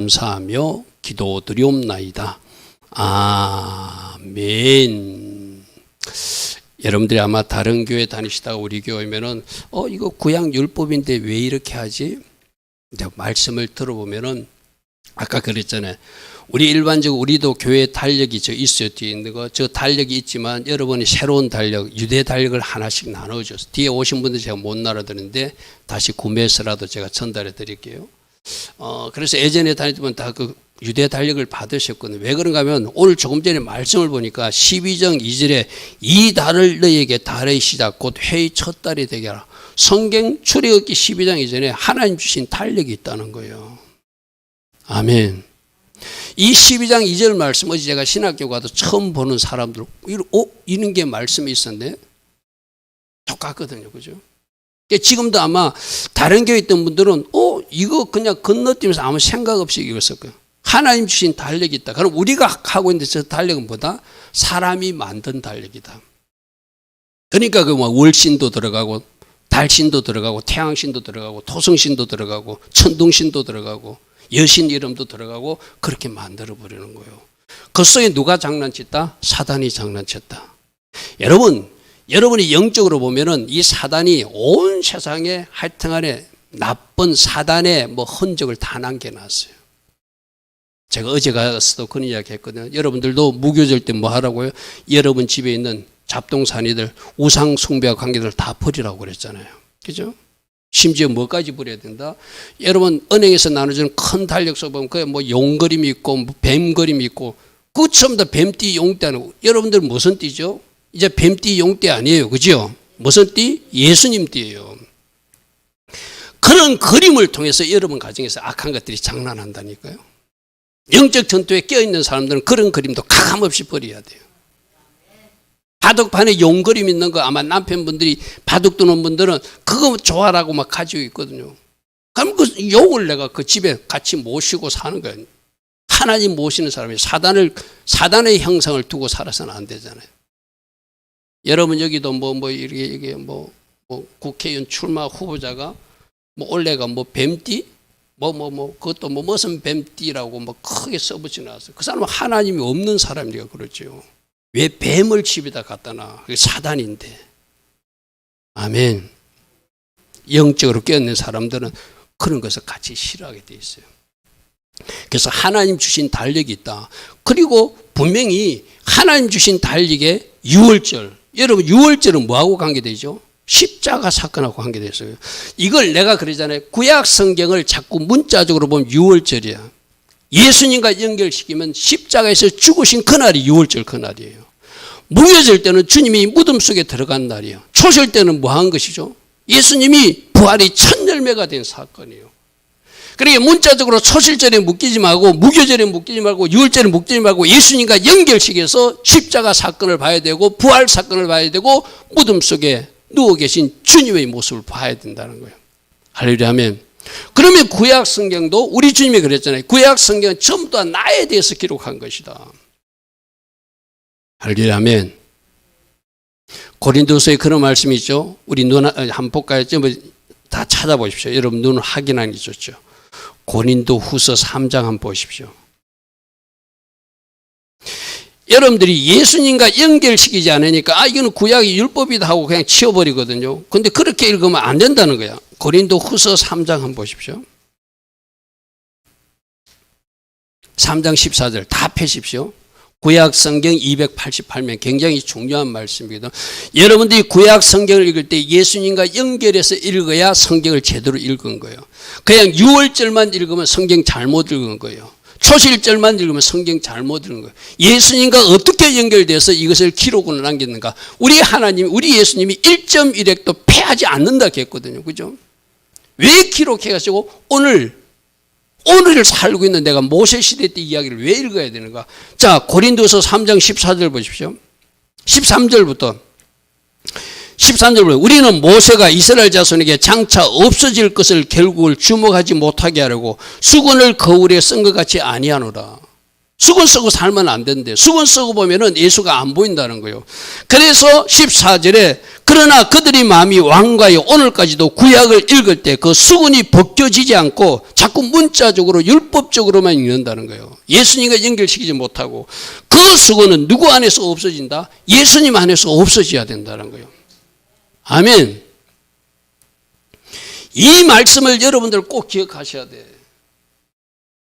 감사하며 기도드리옵나이다. 아멘. 여러분들이 아마 다른 교회 다니시다가 우리 교회면은 이거 구약 율법인데 왜 이렇게 하지? 말씀을 들어보면은 아까 그랬잖아요. 우리 일반적으로 우리도 교회 달력이 있어요. 뒤에 있는 거. 저 달력이 있지만 여러분이 새로운 달력, 유대 달력을 하나씩 나눠줘서 뒤에 오신 분들 제가 못 나눠드리는데 다시 구매해서라도 제가 전달해 드릴게요. 그래서 예전에 다닐 때면 다 그 유대 달력을 받으셨거든요. 왜 그런가 하면 오늘 조금 전에 말씀을 보니까 12장 2절에 이 달을 너희에게 달의 시작 곧 회의 첫 달이 되게 하라. 성경 출애굽기 12장 이전에 하나님 주신 달력이 있다는 거예요. 아멘. 이 12장 2절 말씀 어제 제가 신학교 가도 처음 보는 사람들 이런 게 말씀이 있었는데 똑같거든요. 그죠? 지금도 아마 다른 교회 있던 분들은 이거 그냥 건너뛰면서 아무 생각 없이 읽었을 거예요. 하나님 주신 달력이 있다. 그럼 우리가 하고 있는데 저 달력은 뭐다? 사람이 만든 달력이다. 그러니까 그 월신도 들어가고 달신도 들어가고 태양신도 들어가고 토성신도 들어가고 천둥신도 들어가고 여신 이름도 들어가고 그렇게 만들어 버리는 거예요. 그 속에 누가 장난쳤다? 사단이 장난쳤다. 여러분이 영적으로 보면은 이 사단이 온 세상에 하여튼간에 나쁜 사단의 흔적을 다 남겨놨어요. 제가 어제 가서도 그런 이야기 했거든요. 여러분들도 무교절 때 뭐 하라고요? 여러분 집에 있는 잡동사니들, 우상 숭배와 관계들 다 버리라고 그랬잖아요. 그죠? 심지어 뭐까지 버려야 된다? 여러분 은행에서 나눠주는 큰 달력서 보면 그게 용 그림이 있고 뱀 그림이 있고 그거 전부 다 뱀띠 용띠 아니고 여러분들 무슨 띠죠? 이제 뱀띠 용띠 아니에요. 그죠? 무슨 띠? 예수님 띠예요. 그런 그림을 통해서 여러분 가정에서 악한 것들이 장난한다니까요. 영적 전투에 껴있는 사람들은 그런 그림도 가감없이 버려야 돼요. 바둑판에 용 그림 있는 거 아마 남편분들이 바둑 두는 분들은 그거 좋아라고 막 가지고 있거든요. 그럼 그 용을 내가 그 집에 같이 모시고 사는 거예요. 하나님 모시는 사람이 사단의 형상을 두고 살아서는 안 되잖아요. 여러분 여기도 이렇게 국회의원 출마 후보자가 올해가 뱀띠? 그것도 무슨 뱀띠라고 크게 써붙여 놨어요. 그 사람은 하나님이 없는 사람이니까 그렇죠. 왜 뱀을 집에다 갖다 놔? 그게 사단인데. 아멘. 영적으로 깨어있는 사람들은 그런 것을 같이 싫어하게 돼 있어요. 그래서 하나님 주신 달력이 있다. 그리고 분명히 하나님 주신 달력에 유월절. 여러분 유월절은 뭐하고 관계되죠? 십자가 사건하고 관계되어 있어요. 이걸 내가 그러잖아요. 구약 성경을 자꾸 문자적으로 보면 유월절이야. 예수님과 연결시키면 십자가에서 죽으신 그날이 유월절 그날이에요. 무교절 때는 주님이 무덤 속에 들어간 날이에요. 초절 때는 뭐 한 것이죠? 예수님이 부활이 첫 열매가 된 사건이에요. 그러니까 문자적으로 초실절에 묶이지 말고 무교절에 묶이지 말고 유월절에 묶이지 말고 예수님과 연결시켜서 십자가 사건을 봐야 되고 부활 사건을 봐야 되고 무덤 속에 누워 계신 주님의 모습을 봐야 된다는 거예요. 할렐루야 아멘. 그러면 구약 성경도 우리 주님이 그랬잖아요. 구약 성경은 전부 다 나에 대해서 기록한 것이다. 할렐루야 아멘. 고린도서에 그런 말씀이 있죠. 우리 눈 한번 볼까요? 다 찾아보십시오. 여러분 눈을 확인하는 게 좋죠. 고린도 후서 3장 한번 보십시오. 여러분들이 예수님과 연결시키지 않으니까 이거는 구약이 율법이다 하고 그냥 치워버리거든요. 근데 그렇게 읽으면 안 된다는 거야. 고린도 후서 3장 한번 보십시오. 3장 14절 다 펴십시오. 구약 성경 288면 굉장히 중요한 말씀이거든. 여러분들이 구약 성경을 읽을 때 예수님과 연결해서 읽어야 성경을 제대로 읽은 거예요. 그냥 6월절만 읽으면 성경 잘못 읽은 거예요. 초실절만 읽으면 성경 잘못 읽는 거예요. 예수님과 어떻게 연결돼서 이것을 기록으로 남겼는가? 우리 하나님, 우리 예수님이 1.1획도 패하지 않는다 했거든요. 그죠? 왜 기록해가지고 오늘 살고 있는 내가 모세 시대 때 이야기를 왜 읽어야 되는가? 자, 고린도서 3장 14절 보십시오. 13절부터 우리는 모세가 이스라엘 자손에게 장차 없어질 것을 결국을 주목하지 못하게 하려고 수건을 거울에 쓴 것 같이 아니하노라. 수건 쓰고 살면 안 된대. 수건 쓰고 보면은 예수가 안 보인다는 거예요. 그래서 14절에 그러나 그들의 마음이 완고하여 오늘까지도 구약을 읽을 때 그 수건이 벗겨지지 않고 자꾸 문자적으로 율법적으로만 읽는다는 거예요. 예수님과 연결시키지 못하고 그 수건은 누구 안에서 없어진다? 예수님 안에서 없어져야 된다는 거예요. 아멘. 이 말씀을 여러분들 꼭 기억하셔야 돼.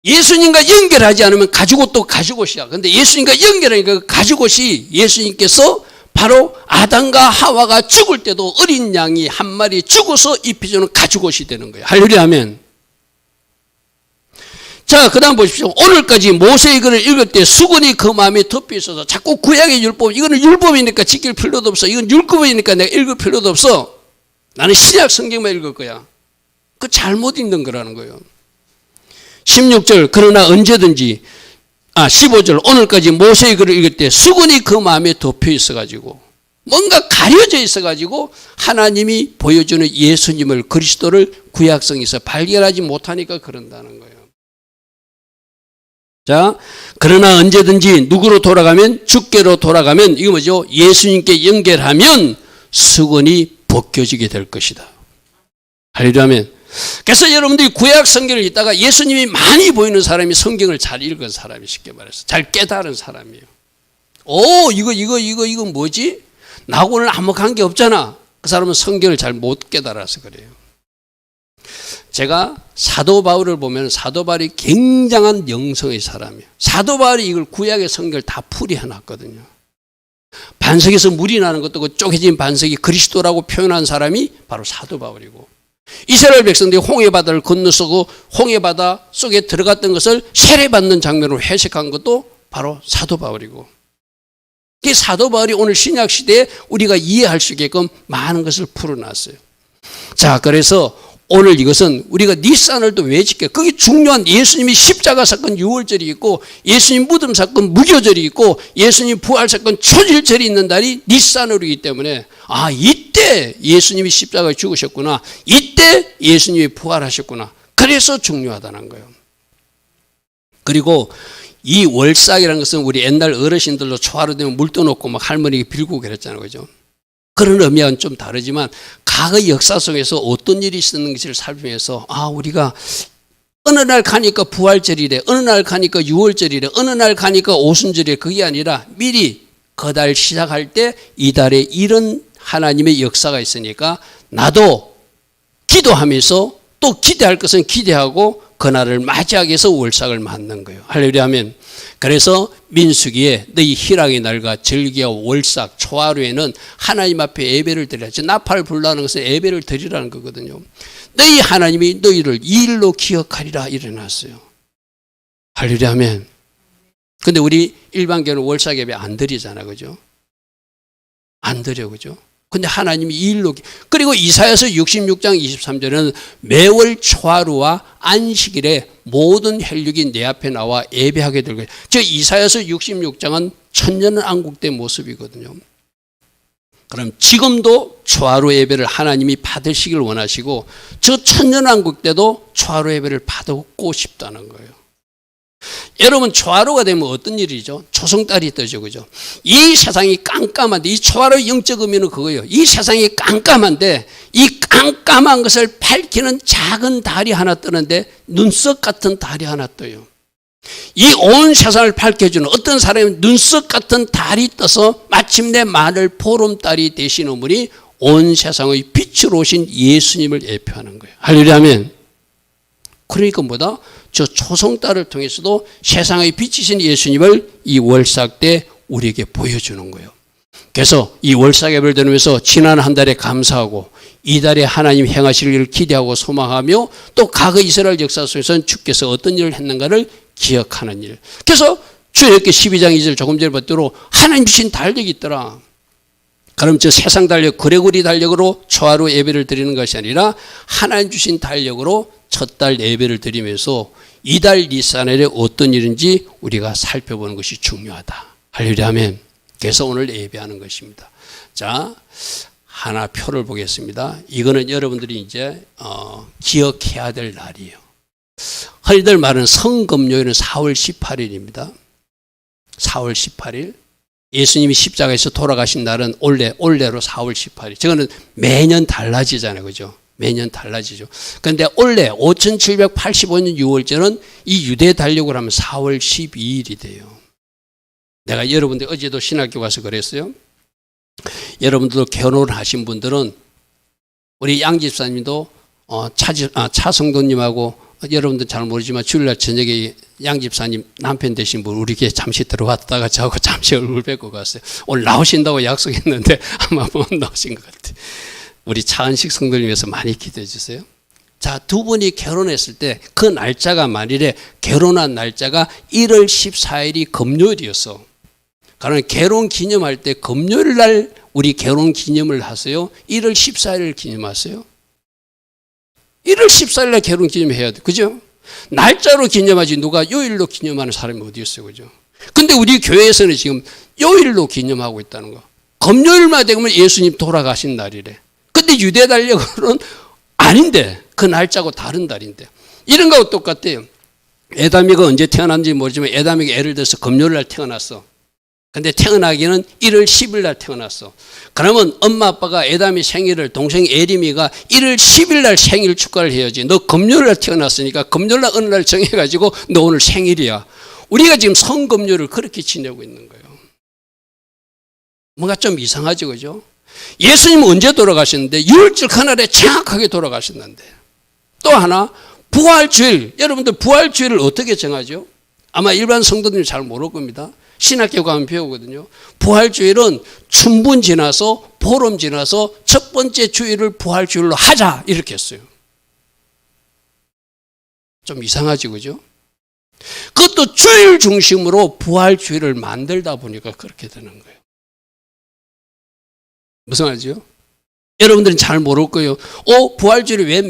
예수님과 연결하지 않으면 가지고 또 가지고시야. 근데 예수님과 연결하니까 그 가지고시 예수님께서 바로 아담과 하와가 죽을 때도 어린 양이 한 마리 죽어서 입혀주는 가지고시 되는 거예요. 할렐루야 아멘. 자, 그 다음 보십시오. 오늘까지 모세의 글을 읽을 때 수건이 그 마음에 덮여 있어서 자꾸 구약의 율법, 이거는 율법이니까 지킬 필요도 없어. 이건 율법이니까 내가 읽을 필요도 없어. 나는 신약 성경만 읽을 거야. 그 잘못 읽는 거라는 거예요. 16절 그러나 언제든지 15절 오늘까지 모세의 글을 읽을 때 수건이 그 마음에 덮여 있어가지고 뭔가 가려져 있어가지고 하나님이 보여주는 예수님을 그리스도를 구약성에서 발견하지 못하니까 그런다는 거예요. 자, 그러나 언제든지 누구로 돌아가면 주께로 돌아가면 이거 뭐죠? 예수님께 연결하면 수건이 벗겨지게 될 것이다. 할렐루야. 그래서 여러분들이 구약 성경을 읽다가 예수님이 많이 보이는 사람이 성경을 잘 읽은 사람이 쉽게 말해서 잘 깨달은 사람이에요. 이거 뭐지? 나하고는 아무 관계 없잖아. 그 사람은 성경을 잘 못 깨달아서 그래요. 제가 사도 바울을 보면 사도 바울이 굉장한 영성의 사람이에요. 사도 바울이 이걸 구약의 성경을 다 풀이해놨거든요. 반석에서 물이 나는 것도 그 쪼개진 반석이 그리스도라고 표현한 사람이 바로 사도 바울이고 이스라엘 백성들이 홍해바다를 건너서고 홍해바다 속에 들어갔던 것을 세례받는 장면으로 해석한 것도 바로 사도 바울이고 이 사도 바울이 오늘 신약 시대에 우리가 이해할 수 있게끔 많은 것을 풀어놨어요. 자, 그래서 오늘 이것은 우리가 니산을 또 왜 지켜? 그게 중요한 예수님이 십자가 사건 유월절이 있고 예수님 무덤 사건 무교절이 있고 예수님 부활 사건 초질절이 있는 날이 니산으로이기 때문에 이때 예수님이 십자가에 죽으셨구나. 이때 예수님이 부활하셨구나. 그래서 중요하다는 거예요. 그리고 이 월삭이라는 것은 우리 옛날 어르신들도 초하루 되면 물 떠놓고 막 할머니가 빌고 그랬잖아요. 그죠? 그런 의미와는 좀 다르지만 과거 역사 속에서 어떤 일이 있었는지를 살피면서 우리가 어느 날 가니까 부활절이래, 어느 날 가니까 유월절이래, 어느 날 가니까 오순절이래. 그게 아니라 미리 그 달 시작할 때 이 달에 이런 하나님의 역사가 있으니까 나도 기도하면서 또 기대할 것은 기대하고 그날을 맞이하기 위해서 월삭을 맞는 거예요. 할렐루야 아멘. 그래서 민수기에 너희 희락의 날과 절기와 월삭 초하루에는 하나님 앞에 예배를 드리라. 나팔 불라는 것은 예배를 드리라는 거거든요. 너희 하나님이 너희를 이 일로 기억하리라 이래놨어요. 할렐루야 아멘. 근데 우리 일반교회는 월삭 예배 안 드리잖아. 그죠? 안 드려. 그죠? 근데 하나님이 이 일로 그리고 이사야서 66장 23절에는 매월 초하루와 안식일에 모든 혈육이 내 앞에 나와 예배하게 될 거예요. 저 이사야서 66장은 천년왕국의 모습이거든요. 그럼 지금도 초하루 예배를 하나님이 받으시길 원하시고 저 천년왕국 때도 초하루 예배를 받고 싶다는 거예요. 여러분 초하루가 되면 어떤 일이죠? 초승달이 뜨죠. 그죠? 이 세상이 깜깜한데 이 초하루의 영적 의미는 그거예요. 이 세상이 깜깜한데 이 깜깜한 것을 밝히는 작은 달이 하나 뜨는데 눈썹 같은 달이 하나 떠요. 이 온 세상을 밝혀주는 어떤 사람이 눈썹 같은 달이 떠서 마침내 마늘 보름달이 되시는 분이 온 세상의 빛으로 오신 예수님을 예표하는 거예요. 할렐루야 아멘. 그러니까 뭐다? 저 초승달을 통해서도 세상의 빛이신 예수님을 이 월삭 때 우리에게 보여주는 거예요. 그래서 이 월삭 예배를 드리면서 지난 한 달에 감사하고 이 달에 하나님 행하실 일을 기대하고 소망하며 또 과거 이스라엘 역사 속에서는 주께서 어떤 일을 했는가를 기억하는 일. 그래서 출애굽기 12장 2절 조금 전에 봤대로 하나님 주신 달력이 있더라. 그럼 저 세상 달력, 그레고리 달력으로 초하루 예배를 드리는 것이 아니라 하나님 주신 달력으로 첫 달 예배를 드리면서 이달 니산에 어떤 일인지 우리가 살펴보는 것이 중요하다. 할렐루야 아멘. 그래서 오늘 예배하는 것입니다. 자, 하나 표를 보겠습니다. 이거는 여러분들이 이제 기억해야 될 날이에요. 흔히들 말하는 성금요일은 4월 18일입니다. 4월 18일. 예수님이 십자가에서 돌아가신 날은 올해로 4월 18일. 저거는 매년 달라지잖아요. 그죠? 매년 달라지죠. 그런데 올해 5785년 6월절은 이 유대 달력으로 하면 4월 12일이 돼요. 내가 여러분들 어제도 신학교 가서 그랬어요. 여러분들도 결혼하신 분들은 우리 양 집사님도 차 성도님하고 여러분들 잘 모르지만 주일날 저녁에 양 집사님 남편 되신 분 우리 교회 잠시 들어왔다가 저하고 잠시 얼굴 뵙고 갔어요. 오늘 나오신다고 약속했는데 아마 못 나오신 것 같아요. 우리 차은식 성도님에서 많이 기도해 주세요. 자, 두 분이 결혼했을 때 그 날짜가 만일에 결혼한 날짜가 1월 14일이 금요일이었어. 그러면 결혼 기념할 때 금요일 날 우리 결혼 기념을 하세요? 1월 14일을 기념하세요? 1월 14일 날 결혼 기념해야 돼. 그죠? 날짜로 기념하지 누가 요일로 기념하는 사람이 어디 있어요. 그죠? 근데 우리 교회에서는 지금 요일로 기념하고 있다는 거. 금요일만 되면 예수님 돌아가신 날이래. 근데 유대 달력으로는 아닌데 그 날짜고 다른 달인데 이런 거하고 똑같아요. 에다미가 언제 태어났는지 모르지만 에다미가 예를 들어서 금요일 날 태어났어. 근데 태어나기는 1월 10일 날 태어났어. 그러면 엄마 아빠가 에담이 생일을 동생 에리미가 1월 10일 날 생일 축하를 해야지. 너 금요일 날 태어났으니까 금요일 날 어느 날 정해가지고 너 오늘 생일이야. 우리가 지금 성금요일을 그렇게 지내고 있는 거예요. 뭔가 좀 이상하죠. 그죠? 예수님은 언제 돌아가셨는데 6월절 그날에 정확하게 돌아가셨는데 또 하나 부활주일. 여러분들 부활주일을 어떻게 정하죠? 아마 일반 성도들이 잘 모를 겁니다. 신학교 가면 배우거든요. 부활주일은 춘분 지나서 보름 지나서 첫 번째 주일을 부활주일로 하자 이렇게 했어요. 좀 이상하지 그죠? 그것도 주일 중심으로 부활주일을 만들다 보니까 그렇게 되는 거예요. 무슨 말이죠? 여러분들은 잘 모를 거예요. 부활주일이 왜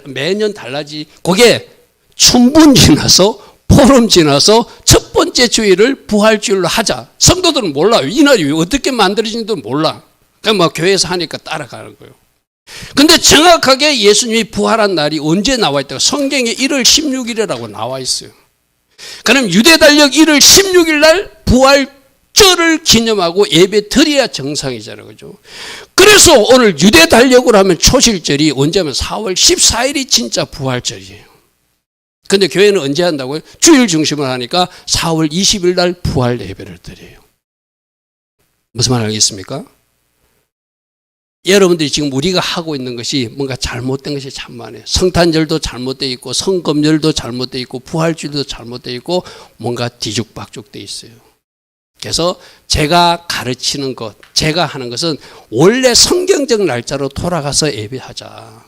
매년 달라지? 그게 춘분 지나서 보름 지나서 첫 번째 주일을 부활주일로 하자. 성도들은 몰라요. 이 날이 어떻게 만들어진지도 몰라. 그냥 뭐 교회에서 하니까 따라가는 거예요. 근데 정확하게 예수님이 부활한 날이 언제 나와 있다고? 성경에 1월 16일이라고 나와 있어요. 그럼 유대 달력 1월 16일 날 부활절을 기념하고 예배 드려야 정상이잖아요. 그죠? 그래서 오늘 유대 달력으로 하면 초실절이 언제면 4월 14일이 진짜 부활절이에요. 근데 교회는 언제 한다고요? 주일 중심으로 하니까 4월 20일 날 부활 예배를 드려요. 무슨 말 알겠습니까? 여러분들이 지금 우리가 하고 있는 것이 뭔가 잘못된 것이 참 많아요. 성탄절도 잘못되어 있고 성금절도 잘못되어 있고 부활주일도 잘못되어 있고 뭔가 뒤죽박죽되어 있어요. 그래서 제가 가르치는 것, 제가 하는 것은 원래 성경적 날짜로 돌아가서 예배하자.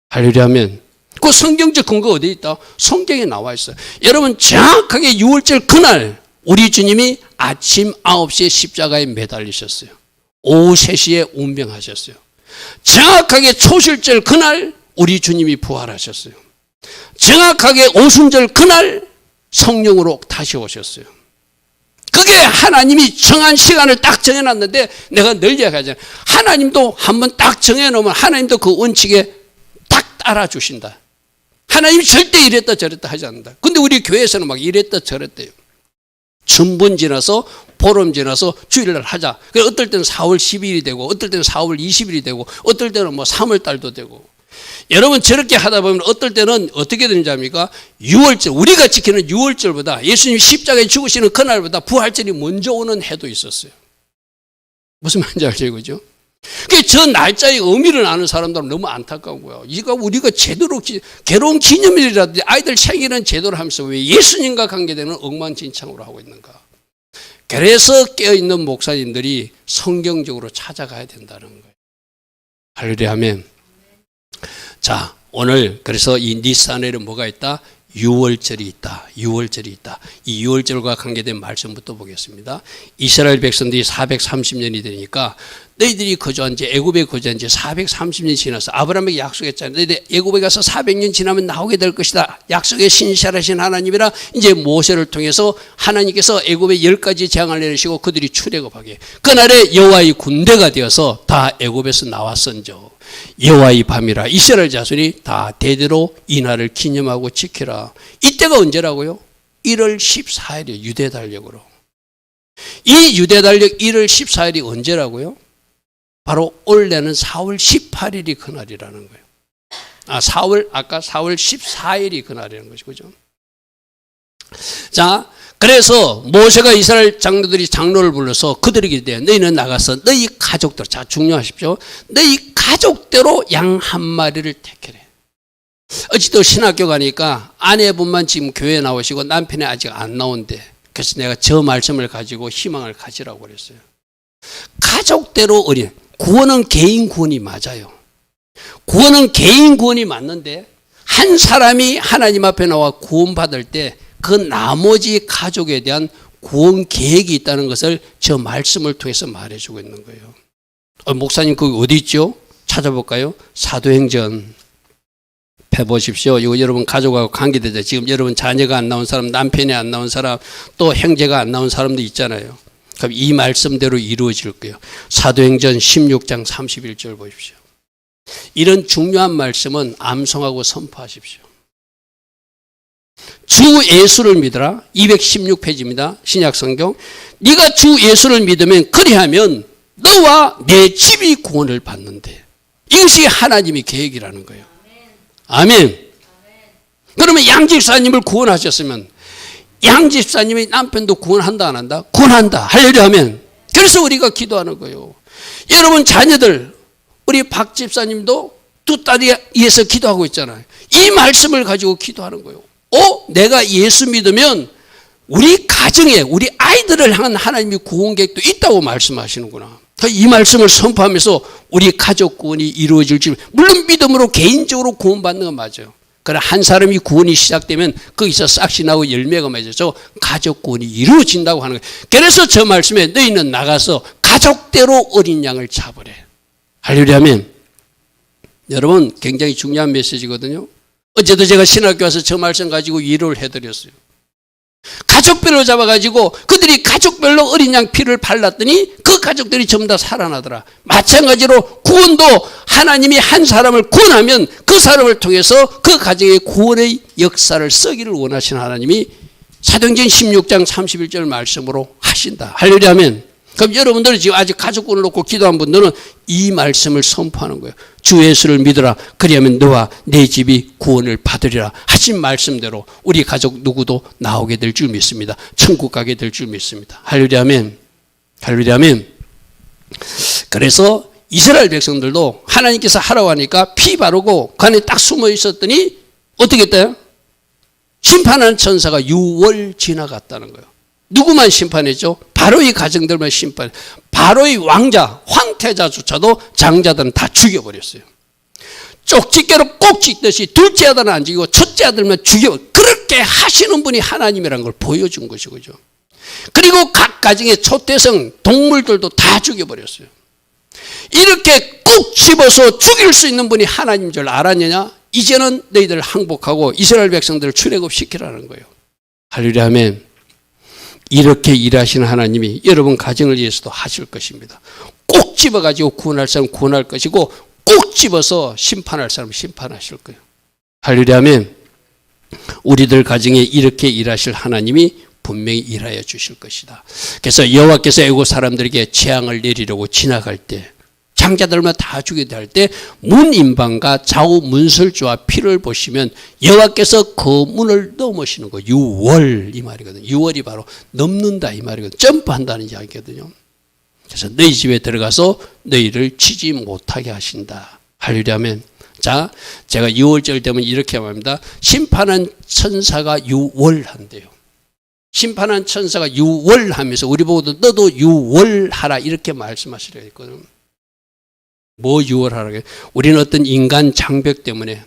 하려면 그 성경적 근거 어디에 있다? 성경에 나와 있어요. 여러분 정확하게 6월절 그날 우리 주님이 아침 9시에 십자가에 매달리셨어요. 오후 3시에 운명하셨어요. 정확하게 초실절 그날 우리 주님이 부활하셨어요. 정확하게 오순절 그날 성령으로 다시 오셨어요. 그게 하나님이 정한 시간을 딱 정해놨는데 내가 늘 이야기하잖아요. 하나님도 한번 딱 정해놓으면 하나님도 그 원칙에 딱 따라주신다. 하나님이 절대 이랬다 저랬다 하지 않는다. 근데 우리 교회에서는 막 이랬다 저랬대요. 춘분 지나서 보름 지나서 주일날 하자. 그래서 어떨 때는 4월 12일이 되고 어떨 때는 4월 20일이 되고 어떨 때는 뭐 3월 달도 되고. 여러분 저렇게 하다 보면 어떨 때는 어떻게 되는지 압니까? 6월절, 우리가 지키는 6월절보다 예수님 십자가에 죽으시는 그날보다 부활절이 먼저 오는 해도 있었어요. 무슨 말인지 알죠? 그죠? 저 날짜의 의미를 아는 사람들은 너무 안타까워요. 이거 우리가 제대로 결혼 기념일이라든지 아이들 생일은 제대로 하면서 왜 예수님과 관계되는 엉망진창으로 하고 있는가? 그래서 깨어있는 목사님들이 성경적으로 찾아가야 된다는 거예요. 할렐루야 아멘. 자, 오늘 그래서 이 니산에는 뭐가 있다? 6월절이 있다. 6월절이 있다. 이 6월절과 관계된 말씀부터 보겠습니다. 이스라엘 백성들이 430년이 되니까 너희들이 거주한 지 애굽에 거주한 지 430년이 지나서 아브라함에게 약속했잖아요. 너희들 애굽에 가서 400년 지나면 나오게 될 것이다. 약속의 신실하신 하나님이라 이제 모세를 통해서 하나님께서 애굽에 10가지 재앙을 내리시고 그들이 출애굽하게. 그날에 여호와의 군대가 되어서 다 애굽에서 나왔은저 여호와의 밤이라 이스라엘 자손이 다 대대로 이 날을 기념하고 지키라. 이때가 언제라고요? 1월 14일이에요. 유대 달력으로. 이 유대달력 1월 14일이 언제라고요? 바로 올해는 4월 18일이 그날이라는 거예요. 아까 4월 14일이 그날이라는 것이죠. 그죠? 자, 그래서 모세가 이스라엘 장로들이 장로를 불러서 그들에게 이르되 너희는 나가서 너희 가족들, 자 중요하십시오. 너희 가족대로 양 한 마리를 택해래. 어찌도 신학교 가니까 아내분만 지금 교회에 나오시고 남편이 아직 안 나온대. 그래서 내가 저 말씀을 가지고 희망을 가지라고 그랬어요. 가족대로 어린, 구원은 개인 구원이 맞아요. 구원은 개인 구원이 맞는데 한 사람이 하나님 앞에 나와 구원받을 때 그 나머지 가족에 대한 구원 계획이 있다는 것을 저 말씀을 통해서 말해주고 있는 거예요. 목사님 거기 어디 있죠? 찾아볼까요? 사도행전 펴보십시오. 이거 여러분 가족하고 관계되죠. 지금 여러분 자녀가 안 나온 사람, 남편이 안 나온 사람, 또 형제가 안 나온 사람도 있잖아요. 그럼 이 말씀대로 이루어질 거예요. 사도행전 16장 31절 보십시오. 이런 중요한 말씀은 암송하고 선포하십시오. 주 예수를 믿으라. 216페이지입니다. 신약성경. 네가 주 예수를 믿으면 그리하면 너와 내 집이 구원을 받는데, 이것이 하나님의 계획이라는 거예요. 아멘. 그러면 양 집사님을 구원하셨으면 양 집사님의 남편도 구원한다 안 한다? 구원한다. 하려고 하면, 그래서 우리가 기도하는 거예요. 여러분 자녀들, 우리 박 집사님도 두 딸이 위해서 기도하고 있잖아요. 이 말씀을 가지고 기도하는 거예요. 내가 예수 믿으면 우리 가정에 우리 아이들을 향한 하나님의 구원 계획도 있다고 말씀하시는구나. 이 말씀을 선포하면서 우리 가족 구원이 이루어질지, 물론 믿음으로 개인적으로 구원받는 건 맞아요. 그러나 한 사람이 구원이 시작되면 거기서 싹이 나고 열매가 맺어서 가족 구원이 이루어진다고 하는 거예요. 그래서 저 말씀에 너희는 나가서 가족대로 어린 양을 잡으래. 하려면 여러분 굉장히 중요한 메시지거든요. 어제도 제가 신학교 와서 저 말씀 가지고 위로를 해드렸어요. 가족별로 잡아가지고 그들이 가족별로 어린 양 피를 발랐더니 그 가족들이 전부 다 살아나더라. 마찬가지로 구원도 하나님이 한 사람을 구원하면 그 사람을 통해서 그 가정의 구원의 역사를 쓰기를 원하시는 하나님이 사도행전 16장 31절 말씀으로 하신다. 하려면, 그럼 여러분들은 지금 아직 가족군을 놓고 기도한 분들은 이 말씀을 선포하는 거예요. 주 예수를 믿으라. 그리하면 너와 내 집이 구원을 받으리라 하신 말씀대로 우리 가족 누구도 나오게 될 줄 믿습니다. 천국 가게 될 줄 믿습니다. 할렐루야면. 할렐루야면. 그래서 이스라엘 백성들도 하나님께서 하라고 하니까 피 바르고 그 안에 딱 숨어 있었더니 어떻게 했대요? 심판하는 천사가 6월 지나갔다는 거예요. 누구만 심판했죠? 바로의 가정들만 심판. 바로의 왕자, 황태자조차도 장자들은 다 죽여버렸어요. 쪽집게로 꼭 찍듯이 둘째 아들은 안 죽이고 첫째 아들만 죽여. 그렇게 하시는 분이 하나님이라는 걸 보여준 것이죠. 그리고 각 가정의 초대성 동물들도 다 죽여버렸어요. 이렇게 꼭 집어서 죽일 수 있는 분이 하나님인 줄 알았느냐? 이제는 너희들 항복하고 이스라엘 백성들을 출애굽시키라는 거예요. 할렐루야 아멘. 이렇게 일하시는 하나님이 여러분 가정을 위해서도 하실 것입니다. 꼭 집어가지고 구원할 사람 구원할 것이고 꼭 집어서 심판할 사람 심판하실 거예요. 할렐루야 아멘. 우리들 가정에 이렇게 일하실 하나님이 분명히 일하여 주실 것이다. 그래서 여호와께서 애국 사람들에게 재앙을 내리려고 지나갈 때 장자들만 다 죽이게 할 때 문인방과 좌우 문설주와 피를 보시면 여호와께서 그 문을 넘으시는 거 6월 이 말이거든요. 6월이 바로 넘는다 이 말이거든요. 점프한다는 이야기거든요. 그래서 너희 집에 들어가서 너희를 치지 못하게 하신다. 할렐루야 아멘. 자, 제가 6월절 되면 이렇게 말합니다. 심판한 천사가 6월 한대요. 심판한 천사가 6월 하면서 우리 보고도 너도 6월 하라 이렇게 말씀하시려 했거든요. 뭐 6월 하라고 해요? 우리는 어떤 인간 장벽 때문에,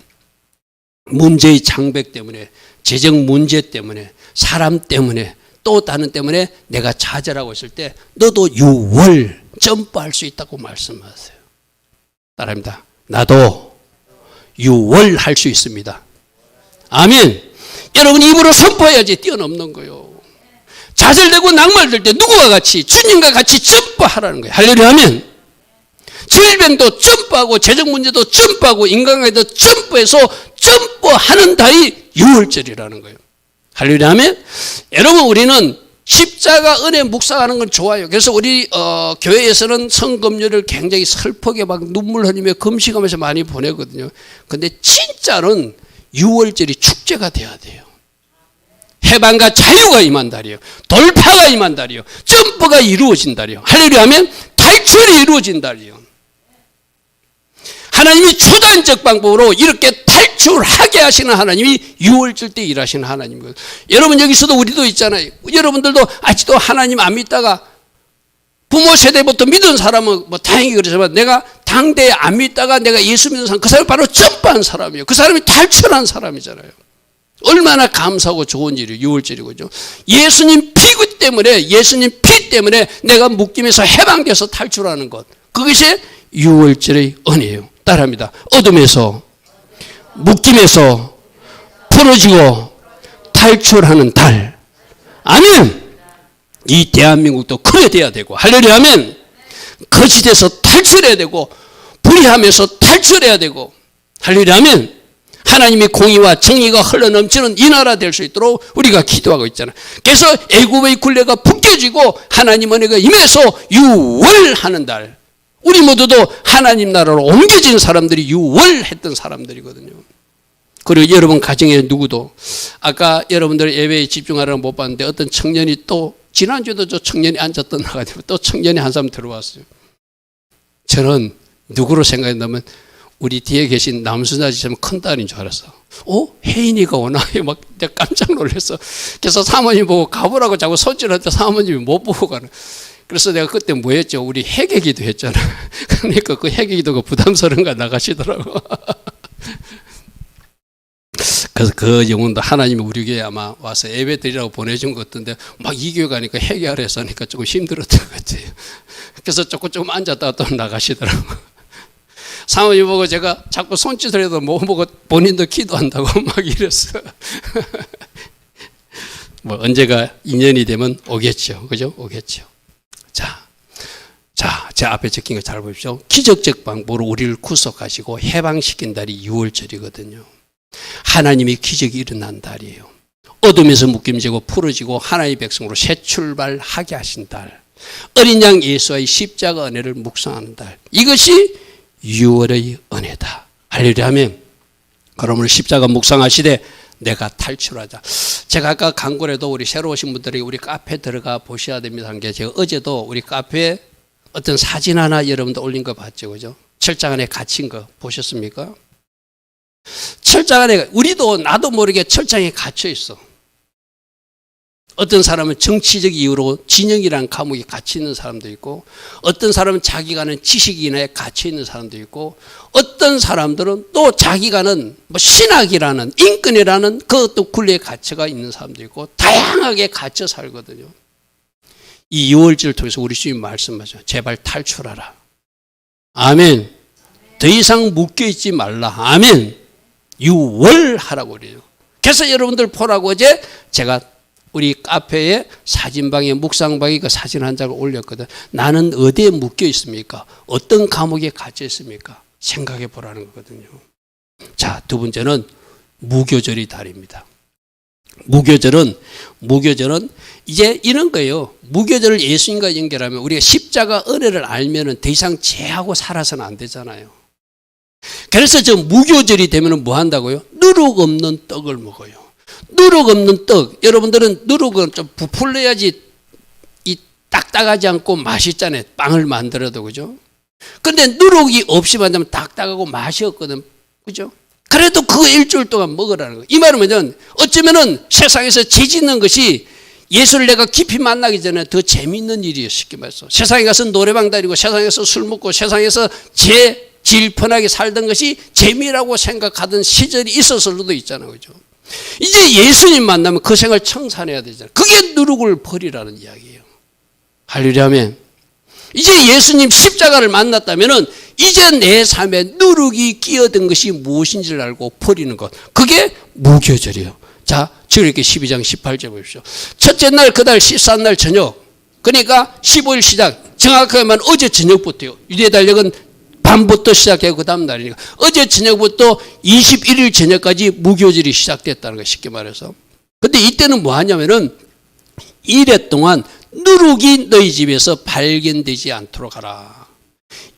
문제의 장벽 때문에, 재정 문제 때문에, 사람 때문에, 또 다른 때문에 내가 좌절하고 있을 때 너도 6월 점프할 수 있다고 말씀하세요. 따라합니다. 나도 6월 할 수 있습니다. 아멘. 여러분 입으로 선포해야지 뛰어넘는 거예요. 좌절되고 낙말될 때 누구와 같이 주님과 같이 점프하라는 거예요. 할렐루야 아멘. 질병도 점프하고 재정 문제도 점프하고 인간관계도 점프해서 점프하는 달이 6월절이라는 거예요. 할렐루야 아멘. 여러분 우리는 십자가 은혜 묵상하는 건 좋아요. 그래서 우리 교회에서는 성금요를 굉장히 슬프게 막 눈물 흘리며 금식하면서 많이 보내거든요. 근데 진짜는 6월절이 축제가 돼야 돼요. 해방과 자유가 임한 달이에요. 돌파가 임한 달이에요. 점프가 이루어진 달이에요. 할렐루야 하면 탈출이 이루어진 달이에요. 하나님이 초단적 방법으로 이렇게 탈출하게 하시는 하나님이 6월절 때 일하시는 하나님이거든요. 여러분 여기서도 우리도 있잖아요. 여러분들도 아직도 하나님 안 믿다가 부모 세대부터 믿은 사람은 뭐 다행히 그렇지만 내가 당대에 안 믿다가 내가 예수 믿는 사람 그 사람이 바로 점프한 사람이에요. 그 사람이 탈출한 사람이잖아요. 얼마나 감사하고 좋은 일이에요. 6월절이거든요. 예수님 피 때문에 내가 묶임에서 해방돼서 탈출하는 것. 그것이 6월절의 은혜예요. 따라합니다. 어둠에서 묶임에서 풀어지고 탈출하는 달. 아멘. 이 대한민국도 그래 돼야 되고 할렐루야 하면 거짓에서 탈출해야 되고 불의함에서 탈출해야 되고 할렐루야 하면 하나님의 공의와 정의가 흘러넘치는 이 나라 될 수 있도록 우리가 기도하고 있잖아요. 그래서 애굽의 굴레가 벗겨지고 하나님 은혜가 임해서 6월 하는 달. 우리 모두도 하나님 나라로 옮겨진 사람들이 6월 했던 사람들이거든요. 그리고 여러분 가정에 누구도 아까 여러분들 예배에 집중하라고 못 봤는데 어떤 청년이 또 지난주에도 저 청년이 앉았던 나가지고 또 청년이 한 사람 들어왔어요. 저는 누구로 생각했냐면 우리 뒤에 계신 남순아지처럼 큰 딸인 줄 알았어. 혜인이가 오나? 막 내가 깜짝 놀랐어. 그래서 사모님 보고 가보라고 자꾸 손질할 때 사모님이 못 보고 가는. 그래서 내가 그때 뭐 했죠? 우리 회개기도 했잖아. 그러니까 그 회개기도가 부담스러운가 나가시더라고. 그래서 그 영혼도 하나님이 우리 교회에 아마 와서 예배 드리라고 보내준 것 같은데 막 이 교회 가니까 회개하라 해서 하니까 조금 힘들었던 것 같아요. 그래서 조금 앉았다가 또 나가시더라고. 사모님 보고 제가 자꾸 손짓을 해도 못 보고 본인도 기도한다고 막 이랬어. 뭐 언제가 인연이 되면 오겠죠. 그죠? 오겠죠. 자, 제 앞에 적힌 거 잘 보십시오. 기적적 방법으로 우리를 구속하시고 해방시킨 달이 6월절이거든요. 하나님의 기적이 일어난 달이에요. 어둠에서 묶임지고 풀어지고 하나님의 백성으로 새 출발하게 하신 달. 어린 양 예수와의 십자가 은혜를 묵상하는 달. 이것이 6월의 은혜다. 할렐루야 하면 그러므로 십자가 묵상하시되 내가 탈출하자. 제가 아까 광고에도 우리 새로 오신 분들이 우리 카페 들어가 보셔야 됩니다 한 게 제가 어제도 우리 카페에 어떤 사진 하나 여러분들 올린 거 봤죠, 그죠? 철장 안에 갇힌 거 보셨습니까? 철장 안에 우리도 나도 모르게 철장에 갇혀 있어. 어떤 사람은 정치적 이유로 진영이라는 감옥에 갇혀 있는 사람도 있고 어떤 사람은 자기가 아는 지식인에 갇혀 있는 사람도 있고 어떤 사람들은 또 자기가 아는 뭐 신학이라는 인권이라는 그것도 굴레에 갇혀가 있는 사람도 있고 다양하게 갇혀 살거든요. 이 6월절을 통해서 우리 주님 말씀하죠. 제발 탈출하라. 아멘. 더 이상 묶여있지 말라. 아멘. 6월 하라고 그래요. 그래서 여러분들 보라고 어제 제가 우리 카페에 사진방에 묵상방에 그 사진 한 장을 올렸거든. 나는 어디에 묶여 있습니까? 어떤 감옥에 갇혀 있습니까? 생각해 보라는 거거든요. 자, 두 번째는 무교절의 달입니다. 무교절은 이제 이런 거예요. 무교절을 예수님과 연결하면 우리가 십자가 은혜를 알면은 더 이상 죄하고 살아서는 안 되잖아요. 그래서 저 무교절이 되면은 뭐 한다고요? 누룩 없는 떡을 먹어요. 누룩 없는 떡. 여러분들은 누룩은 좀 부풀려야지 이 딱딱하지 않고 맛있잖아요. 빵을 만들어도 그죠? 근데 누룩이 없이 만들면 딱딱하고 맛이 없거든. 그죠? 그래도 그거 일주일 동안 먹으라는 거예요. 이 말은 뭐냐면 어쩌면은 세상에서 죄 짓는 것이 예수를 내가 깊이 만나기 전에 더 재미있는 일이에요. 쉽게 말해서. 세상에 가서 노래방 다니고 세상에서 술 먹고 세상에서 질펀하게 살던 것이 재미라고 생각하던 시절이 있었을 수도 있잖아요. 그죠? 이제 예수님 만나면 그 생활 청산해야 되잖아요. 그게 누룩을 버리라는 이야기예요. 할렐루야 하면 이제 예수님 십자가를 만났다면은 이제 내 삶에 누룩이 끼어든 것이 무엇인지를 알고 버리는 것. 그게 무교절이에요. 자, 출애굽기 12장 18절 보십시오. 첫째 날 그달 14날 저녁. 그러니까 15일 시작. 정확하게 말하면 어제 저녁부터요. 유대 달력은 밤부터 시작해요. 그 다음 날이니까. 어제 저녁부터 21일 저녁까지 무교절이 시작됐다는 거예요. 쉽게 말해서. 근데 이때는 뭐 하냐면은 이래 동안 누룩이 너희 집에서 발견되지 않도록 하라.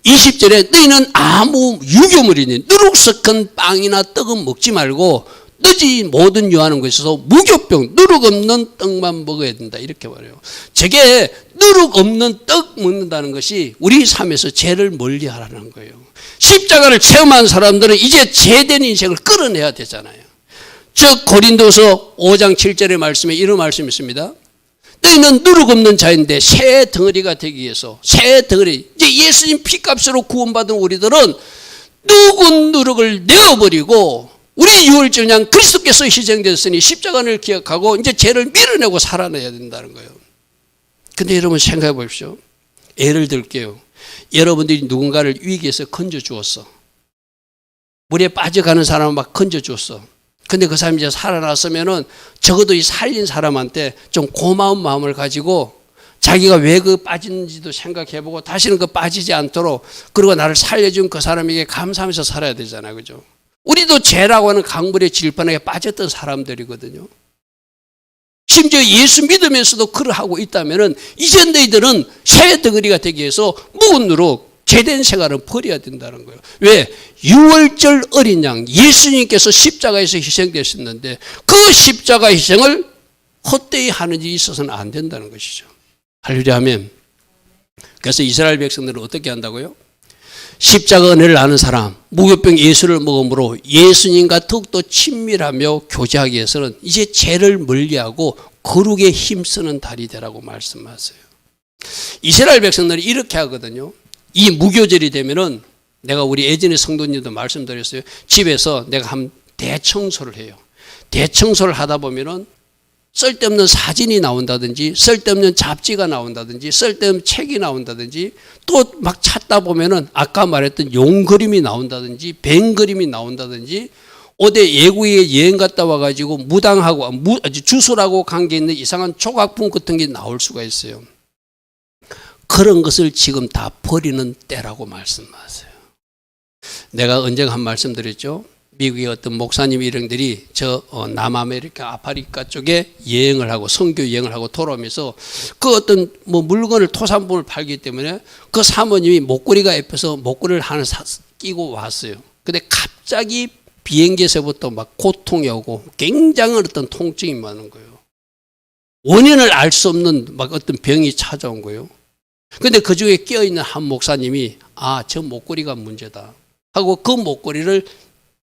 20절에 너희는 아무 유교물이니 누룩 섞은 빵이나 떡은 먹지 말고 너희 모든 요하는 것에서 무교병 누룩 없는 떡만 먹어야 된다 이렇게 말해요. 저게 누룩 없는 떡 먹는다는 것이 우리 삶에서 죄를 멀리하라는 거예요. 십자가를 체험한 사람들은 이제 죄된 인생을 끌어내야 되잖아요. 저 고린도서 5장 7절의 말씀에 이런 말씀이 있습니다. 너희는 누룩 없는 자인데 새 덩어리가 되기 위해서 새 덩어리, 이제 예수님 피값으로 구원받은 우리들은 누군 누룩을 내어버리고 우리 유월절량 그리스도께서 희생되었으니 십자가를 기억하고 이제 죄를 밀어내고 살아내야 된다는 거예요. 근데 여러분 생각해 보십시오. 예를 들게요. 여러분들이 누군가를 위기에서 건져 주었어. 물에 빠져가는 사람을 막 건져 주었어. 근데 그 사람이 이제 살아났으면은 적어도 이 살린 사람한테 좀 고마운 마음을 가지고 자기가 왜 그 빠진지도 생각해보고 다시는 그 빠지지 않도록 그리고 나를 살려준 그 사람에게 감사하면서 살아야 되잖아요. 그죠? 우리도 죄라고 하는 강물의 질펀하게 빠졌던 사람들이거든요. 심지어 예수 믿으면서도 그러하고 있다면은 이제 너희들은 새 덩어리가 되기 위해서 묵은 누룩 죄된 생활은 버려야 된다는 거예요. 왜? 유월절 어린 양 예수님께서 십자가에서 희생되셨는데 그 십자가 희생을 헛되이 하는 일이 있어서는 안 된다는 것이죠. 할렐루야 아멘. 그래서 이스라엘 백성들은 어떻게 한다고요? 십자가 은혜를 아는 사람, 무교병 예수를 먹음으로 예수님과 더욱더 친밀하며 교제하기 위해서는 이제 죄를 멀리하고 거룩에 힘쓰는 달이 되라고 말씀하세요. 이스라엘 백성들은 이렇게 하거든요. 이 무교절이 되면은 내가 우리 예전에 성도님도 말씀드렸어요. 집에서 내가 한 대청소를 해요. 대청소를 하다 보면은 쓸데없는 사진이 나온다든지 쓸데없는 잡지가 나온다든지 쓸데없는 책이 나온다든지 또 막 찾다 보면은 아까 말했던 용 그림이 나온다든지 뱀 그림이 나온다든지 어디 외국에 여행 갔다 와가지고 무당하고 주술하고 관계 있는 이상한 조각품 같은 게 나올 수가 있어요. 그런 것을 지금 다 버리는 때라고 말씀하세요. 내가 언젠가 한 말씀 드렸죠. 미국의 어떤 목사님 일행들이 저 남아메리카 아프리카 쪽에 여행을 하고 선교 여행을 하고 돌아오면서 그 어떤 뭐 물건을 토산품을 팔기 때문에 그 사모님이 목걸이가 예뻐서 목걸이를 하나 끼고 왔어요. 근데 갑자기 비행기에서부터 막 고통이 오고 굉장한 어떤 통증이 많은 거예요. 원인을 알 수 없는 막 어떤 병이 찾아온 거예요. 근데 그 중에 끼어있는 한 목사님이 저 목걸이가 문제다 하고 그 목걸이를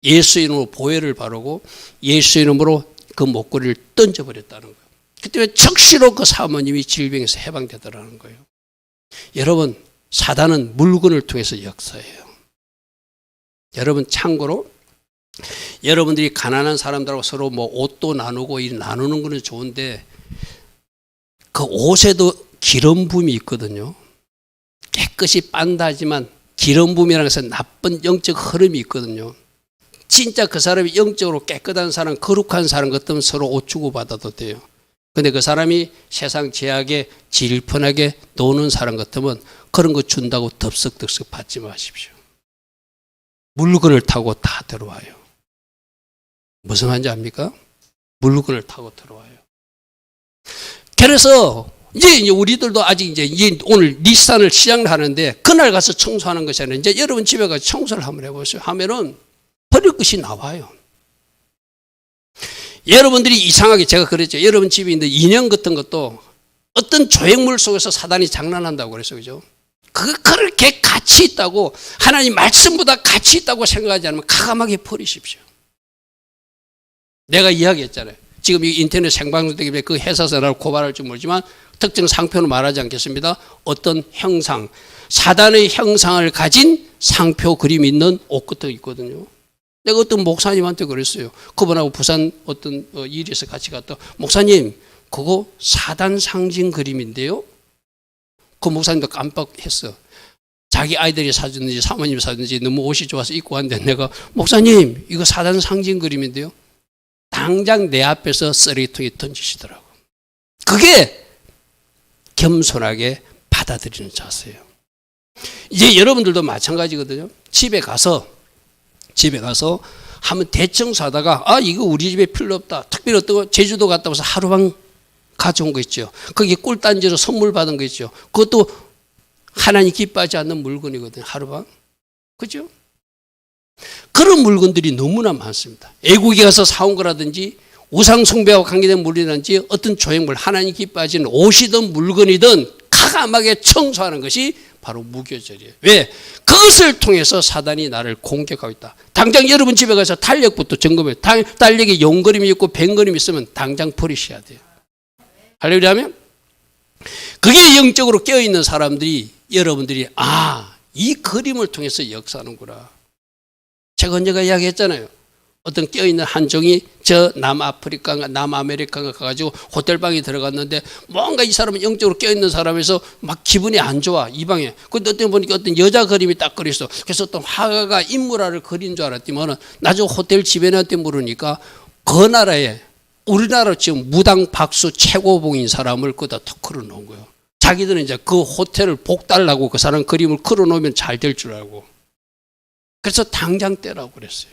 예수 이름으로 보혈을 바르고 예수 이름으로 그 목걸이를 던져버렸다는 거예요. 그때 즉시로 그 사모님이 질병에서 해방되더라는 거예요. 여러분, 사단은 물건을 통해서 역사해요. 여러분, 참고로 여러분들이 가난한 사람들하고 서로 뭐 옷도 나누고 나누는 거는 좋은데 그 옷에도 기름 부음이 있거든요. 깨끗이 빤다 하지만 기름 부음이라는 것은 나쁜 영적 흐름이 있거든요. 진짜 그 사람이 영적으로 깨끗한 사람, 거룩한 사람 같으면 서로 옷 주고받아도 돼요. 근데 그 사람이 세상 죄악에 질펀하게 노는 사람 같으면 그런 거 준다고 덥석덥석 받지 마십시오. 물건을 타고 다 들어와요. 무슨 말인지 압니까? 물건을 타고 들어와요. 그래서 이제 우리들도 아직 이제 오늘 니산을 시작을 하는데 그날 가서 청소하는 것이 아니라 이제 여러분 집에 가서 청소를 한번 해보세요. 하면은 버릴 것이 나와요. 여러분들이 이상하게 제가 그랬죠. 여러분 집에 있는 인형 같은 것도 어떤 조형물 속에서 사단이 장난한다고 그랬어요. 그죠? 그렇게 가치 있다고 하나님 말씀보다 가치 있다고 생각하지 않으면 가감하게 버리십시오. 내가 이야기했잖아요. 지금 이 인터넷 생방송 때문에 그 회사에서 나를 고발할지 모르지만 특정 상표는 말하지 않겠습니다. 어떤 형상, 사단의 형상을 가진 상표 그림이 있는 옷 같은 거 있거든요. 내가 어떤 목사님한테 그랬어요. 그분하고 부산 어떤 일에서 같이 갔다. 목사님, 그거 사단 상징 그림인데요. 그 목사님도 깜빡했어. 자기 아이들이 사줬는지 사모님이 사줬는지 너무 옷이 좋아서 입고 왔는데 내가 목사님, 이거 사단 상징 그림인데요. 당장 내 앞에서 쓰레기통에 던지시더라고. 그게 겸손하게 받아들이는 자세예요. 이제 여러분들도 마찬가지거든요. 집에 가서 한번 대청소하다가 이거 우리 집에 필요 없다. 특별히 어떤 제주도 갔다 와서 하루방 가져온 거 있죠. 거기 꿀단지로 선물 받은 거 있죠. 그것도 하나님 기뻐하지 않는 물건이거든요. 하루방. 그죠? 그런 물건들이 너무나 많습니다. 애국에 가서 사온 거라든지 우상 숭배와 관계된 물이라든지 어떤 조형물, 하나님 기뻐하지는 옷이든 물건이든 가감하게 청소하는 것이 바로 무교절이에요. 왜? 그것을 통해서 사단이 나를 공격하고 있다. 당장 여러분 집에 가서 달력부터 점검해요. 달력에 용그림이 있고 뱅그림이 있으면 당장 버리셔야 돼요. 할렐루야 하면 그게 영적으로 깨어있는 사람들이 여러분들이 이 그림을 통해서 역사하는구나. 제가 언제가 이야기했잖아요. 어떤 깨어있는 한종이 저 남아프리카인가 남아메리카인가 가가지고 호텔방에 들어갔는데 뭔가 이 사람은 영적으로 깨어있는 사람에서 막 기분이 안 좋아 이 방에. 근데 어떤 보니까 어떤 여자 그림이 딱 그렸어. 그래서 어떤 화가가 인물화를 그린 줄 알았지만 나중에 호텔 지배인한테 물으니까 그 나라에 우리나라 지금 무당 박수 최고봉인 사람을 거기다 턱 걸어놓은 거예요. 자기들은 이제 그 호텔을 복달라고 그 사람 그림을 걸어놓으면 잘 될 줄 알고. 그래서 당장 떼라고 그랬어요.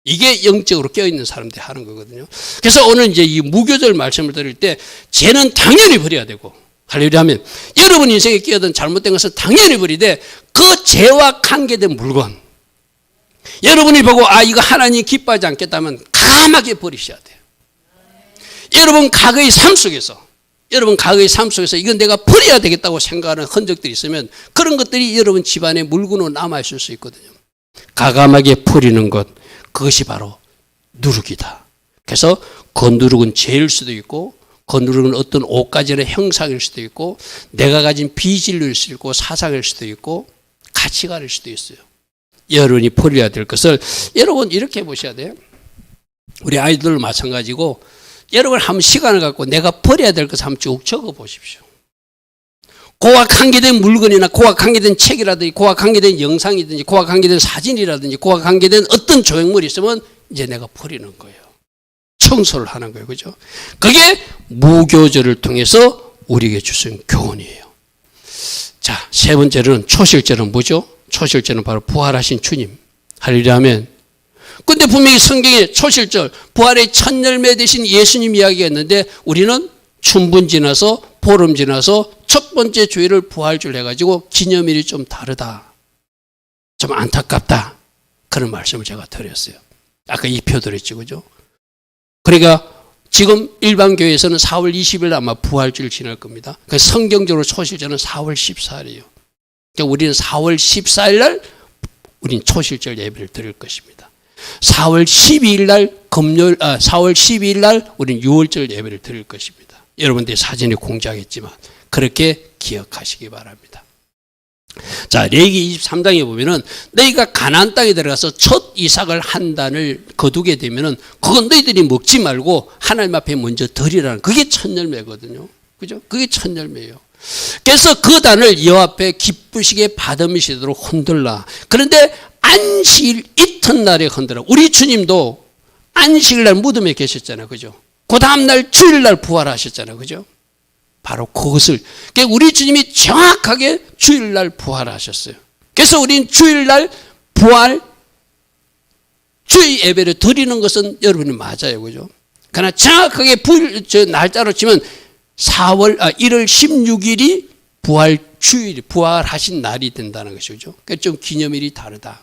이게 영적으로 깨어있는 사람들이 하는 거거든요. 그래서 오늘 이제 이 무교절 말씀을 드릴 때 죄는 당연히 버려야 되고, 할렐루야 하면 여러분 인생에 끼어든 잘못된 것은 당연히 버리되 그 죄와 관계된 물건, 여러분이 보고 이거 하나님 기뻐하지 않겠다면 감하게 버리셔야 돼요. 여러분 과거의 삶 속에서 이건 내가 버려야 되겠다고 생각하는 흔적들이 있으면 그런 것들이 여러분 집안에 물건으로 남아있을 수 있거든요. 가감하게 버리는 것, 그것이 바로 누룩이다. 그래서 그 누룩은 죄일 수도 있고 그 누룩은 어떤 옷가지의 형상일 수도 있고 내가 가진 비진리일 수도 있고 사상일 수도 있고 가치관일 수도 있어요. 여러분이 버려야 될 것을 여러분 이렇게 보셔야 돼요. 우리 아이들도 마찬가지고 여러분 한번 시간을 갖고 내가 버려야 될 것을 한번 쭉 적어 보십시오. 그와 관계된 물건이나 그와 관계된 책이라든지 그와 관계된 영상이든지 그와 관계된 사진이라든지 그와 관계된 어떤 조형물이 있으면 이제 내가 버리는 거예요. 청소를 하는 거예요. 그죠? 그게 무교절을 통해서 우리에게 주신 교훈이에요. 자, 세 번째로는 초실절은 뭐죠? 초실절은 바로 부활하신 주님. 할렐루야 하면. 근데 분명히 성경에 초실절, 부활의 첫 열매 되신 예수님 이야기가 있는데 우리는 춘분 지나서 보름 지나서 첫 번째 주일을 부활절 해가지고 기념일이 좀 다르다. 좀 안타깝다. 그런 말씀을 제가 드렸어요. 아까 이 표 드렸죠. 그죠? 그러니까 지금 일반 교회에서는 4월 20일 아마 부활절 지날 겁니다. 그래서 성경적으로 초실절은 4월 14일이에요. 그러니까 우리는 4월 14일 날 우리는 초실절 예배를 드릴 것입니다. 4월 12일 날 4월 12일 날 우리는 6월절 예배를 드릴 것입니다. 여러분들이 사진에 공개하겠지만 그렇게 기억하시기 바랍니다. 자, 레위기 23장에 보면은 너희가 가나안 땅에 들어가서 첫 이삭을 한 단을 거두게 되면은 그건 너희들이 먹지 말고 하나님 앞에 먼저 드리라는 그게 첫 열매거든요. 그죠? 그게 첫 열매예요. 그래서 그 단을 여호와 앞에 기쁘시게 받으시도록 흔들라. 그런데 안식일 이튿날에 흔들어. 우리 주님도 안식일날 무덤에 계셨잖아요. 그죠? 그 다음날 주일날 부활하셨잖아요. 그죠? 바로 그것을. 그러니까 우리 주님이 정확하게 주일날 부활하셨어요. 그래서 우리는 주일날 부활, 주일 예배를 드리는 것은 여러분이 맞아요. 그죠? 그러나 정확하게 날짜로 치면 1월 16일이 부활 주일, 부활하신 날이 된다는 것이죠. 그러니까 좀 기념일이 다르다.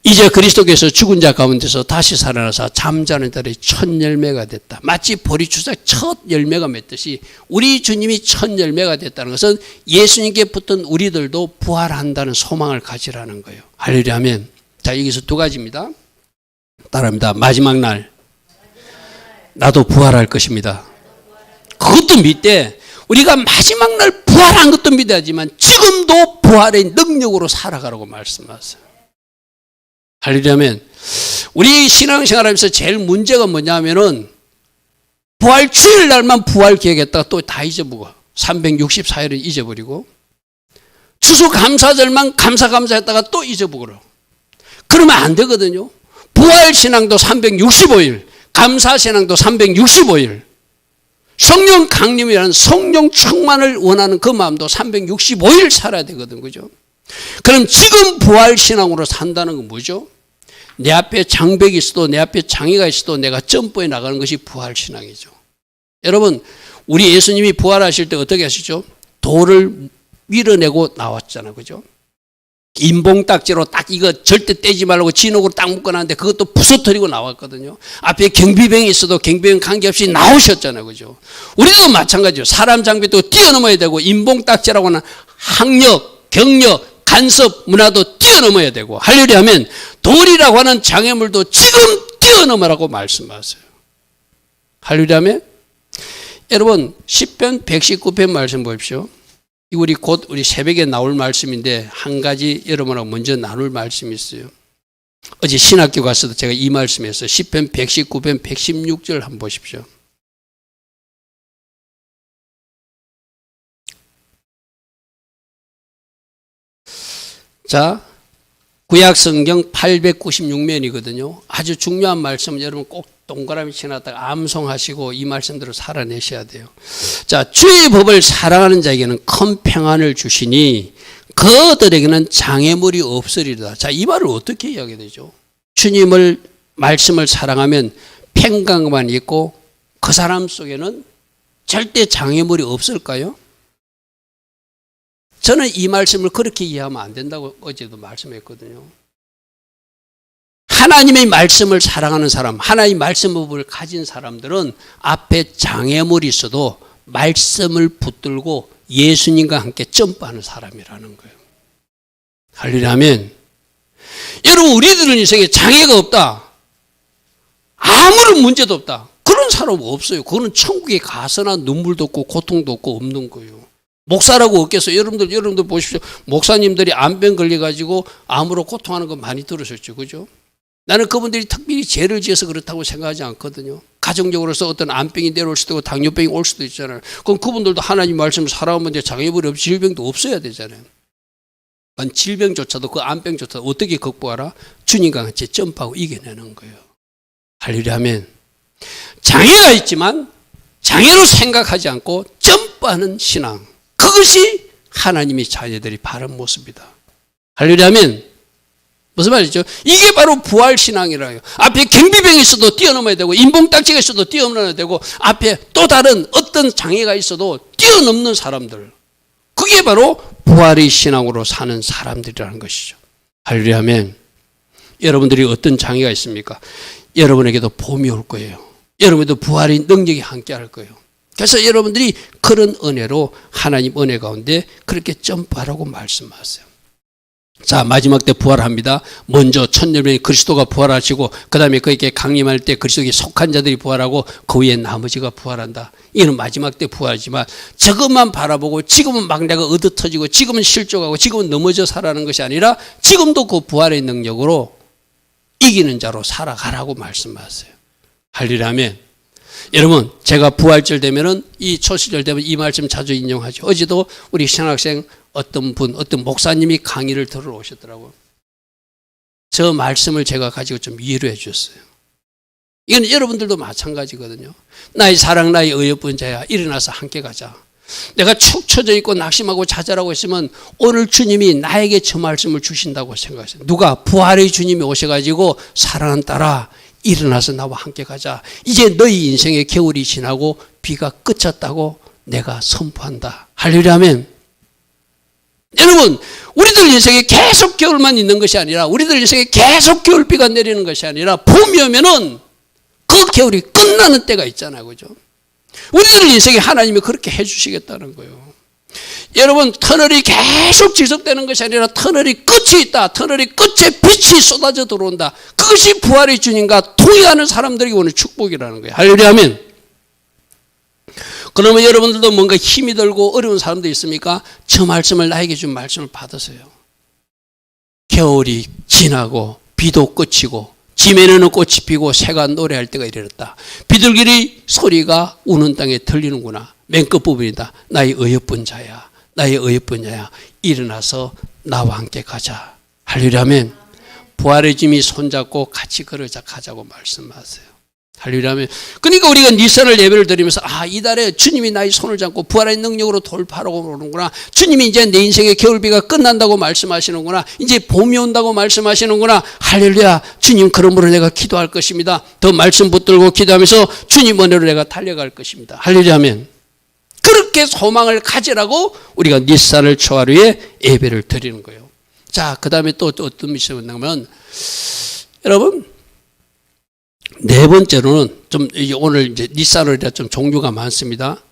이제 그리스도께서 죽은 자 가운데서 다시 살아나서 잠자는 자의 첫 열매가 됐다. 마치 보리추석 첫 열매가 맺듯이 우리 주님이 첫 열매가 됐다는 것은 예수님께 붙은 우리들도 부활한다는 소망을 가지라는 거예요. 할렐루야 하면. 자, 여기서 두 가지입니다. 따라합니다. 마지막 날 나도 부활할 것입니다. 그것도 믿되 우리가 마지막 날 부활한 것도 믿어야지만 지금도 부활의 능력으로 살아가라고 말씀하세요. 할렐루야 하면 우리 신앙생활하면서 제일 문제가 뭐냐면은 부활 주일날만 부활 기억했다가 또 다 잊어버리고 364일은 잊어버리고 추수감사절만 감사했다가 또 잊어버리고 그러면 안 되거든요. 부활신앙도 365일, 감사신앙도 365일, 성령 강림이라는 성령 충만을 원하는 그 마음도 365일 살아야 되거든. 그죠? 그럼 지금 부활신앙으로 산다는 건 뭐죠? 내 앞에 장벽이 있어도 내 앞에 장애가 있어도 내가 점프해 나가는 것이 부활신앙이죠. 여러분, 우리 예수님이 부활하실 때 어떻게 하시죠? 돌을 밀어내고 나왔잖아요. 그죠? 인봉딱지로 딱 이거 절대 떼지 말라고 진흙으로 딱 묶어놨는데 그것도 부서뜨리고 나왔거든요. 앞에 경비병이 있어도 경비병 관계없이 나오셨잖아요. 그죠? 우리도 마찬가지죠. 사람 장비도 뛰어넘어야 되고 인봉딱지라고 하는 학력, 경력, 간섭, 문화도 뛰어넘어야 되고 하려고 하면 돌이라고 하는 장애물도 지금 뛰어넘으라고 말씀하세요. 하려고 하면 여러분 10편 119편 말씀 보십시오. 우리 곧 우리 새벽에 나올 말씀인데 한 가지 여러분하고 먼저 나눌 말씀이 있어요. 어제 신학교 갔어도 제가 이 말씀에서 10편 119편 116절 한번 보십시오. 자, 구약 성경 896면이거든요. 아주 중요한 말씀 여러분 꼭 동그라미 치놨다가 암송하시고 이 말씀대로 살아내셔야 돼요. 자, 주의 법을 사랑하는 자에게는 큰 평안을 주시니 그들에게는 장애물이 없으리로다. 자, 이 말을 어떻게 이야기해야 되죠? 주님을 말씀을 사랑하면 평강만 있고 그 사람 속에는 절대 장애물이 없을까요? 저는 이 말씀을 그렇게 이해하면 안 된다고 어제도 말씀했거든요. 하나님의 말씀을 사랑하는 사람, 하나님의 말씀법을 가진 사람들은 앞에 장애물이 있어도 말씀을 붙들고 예수님과 함께 점프하는 사람이라는 거예요. 할렐루야면 여러분 우리들은 인생에 장애가 없다. 아무런 문제도 없다. 그런 사람 없어요. 그거는 천국에 가서나 눈물도 없고 고통도 없고 없는 거예요. 목사라고 없겠어요. 여러분들 보십시오. 목사님들이 암병 걸려가지고 암으로 고통하는 거 많이 들으셨죠. 그죠? 나는 그분들이 특별히 죄를 지어서 그렇다고 생각하지 않거든요. 가정적으로서 어떤 암병이 내려올 수도 있고 당뇨병이 올 수도 있잖아요. 그럼 그분들도 하나님 말씀을 살아오면 장애물이 없이 질병도 없어야 되잖아요. 질병조차도 그 암병조차도 어떻게 극복하라? 주님과 같이 점프하고 이겨내는 거예요. 할렐루야 하면 장애가 있지만 장애로 생각하지 않고 점프하는 신앙. 그것이 하나님의 자녀들이 바른 모습이다. 할렐루야 하면 무슨 말이죠? 이게 바로 부활신앙이라요. 앞에 경비병이 있어도 뛰어넘어야 되고 인봉딱지가 있어도 뛰어넘어야 되고 앞에 또 다른 어떤 장애가 있어도 뛰어넘는 사람들. 그게 바로 부활의 신앙으로 사는 사람들이라는 것이죠. 할렐루야 하면 여러분들이 어떤 장애가 있습니까? 여러분에게도 봄이 올 거예요. 여러분도 부활의 능력이 함께 할 거예요. 그래서 여러분들이 그런 은혜로 하나님 은혜 가운데 그렇게 점프하라고 말씀하세요. 자, 마지막 때 부활합니다. 먼저 천년의 그리스도가 부활하시고 그 다음에 그에게 강림할 때 그리스도에 속한 자들이 부활하고 그 위에 나머지가 부활한다. 이는 마지막 때 부활이지만 저것만 바라보고 지금은 막 내가 얻어터지고 지금은 실족하고 지금은 넘어져 살아가는 것이 아니라 지금도 그 부활의 능력으로 이기는 자로 살아가라고 말씀하세요. 할렐루야면 여러분 제가 부활절 되면은 이 초시절 되면 이 말씀 자주 인용하죠. 어제도 우리 신학생 어떤 목사님이 강의를 들으러 오셨더라고요. 저 말씀을 제가 가지고 좀 이해를 해 주셨어요. 이건 여러분들도 마찬가지거든요. 나의 사랑 나의 어여쁜 자야 일어나서 함께 가자. 내가 축 처져 있고 낙심하고 좌절하고 있으면 오늘 주님이 나에게 저 말씀을 주신다고 생각하세요. 누가? 부활의 주님이 오셔가지고 사랑하는 딸아 일어나서 나와 함께 가자. 이제 너희 인생의 겨울이 지나고 비가 그쳤다고 내가 선포한다. 할렐루야 하면 여러분 우리들 인생에 계속 겨울만 있는 것이 아니라 우리들 인생에 계속 겨울비가 내리는 것이 아니라 봄이 오면은 그 겨울이 끝나는 때가 있잖아요. 그죠? 우리들 인생에 하나님이 그렇게 해주시겠다는 거예요. 여러분 터널이 계속 지속되는 것이 아니라 터널이 끝이 있다. 터널이 끝에 빛이 쏟아져 들어온다. 그것이 부활의 주님과 동의하는 사람들에게 오는 축복이라는 거예요. 할렐루야 하면 그러면 여러분들도 뭔가 힘이 들고 어려운 사람도 있습니까? 저 말씀을 나에게 준 말씀을 받으세요. 겨울이 지나고 비도 그치고 지면에는 꽃이 피고 새가 노래할 때가 이르렀다. 비둘기의 소리가 우는 땅에 들리는구나. 맨 끝부분이다. 나의 어여쁜 자야. 나의 어여쁜 자야. 일어나서 나와 함께 가자. 할렐루야 하면 부활의 주님이 손잡고 같이 걸어자 가자고 말씀하세요. 할렐루야. 그러니까 우리가 니산을 예배를 드리면서 이달에 주님이 나의 손을 잡고 부활의 능력으로 돌파하고 오는구나. 주님이 이제 내 인생의 겨울비가 끝난다고 말씀하시는구나. 이제 봄이 온다고 말씀하시는구나. 할렐루야. 주님 그러므로 내가 기도할 것입니다. 더 말씀 붙들고 기도하면서 주님 은혜로 내가 달려갈 것입니다. 할렐루야. 그렇게 소망을 가지라고 우리가 니산을 초하루에 예배를 드리는 거예요. 자, 그 다음에 또 어떤 미션이 있냐면, 여러분, 네 번째로는 좀 오늘 이제 니산월이라 좀 종류가 많습니다.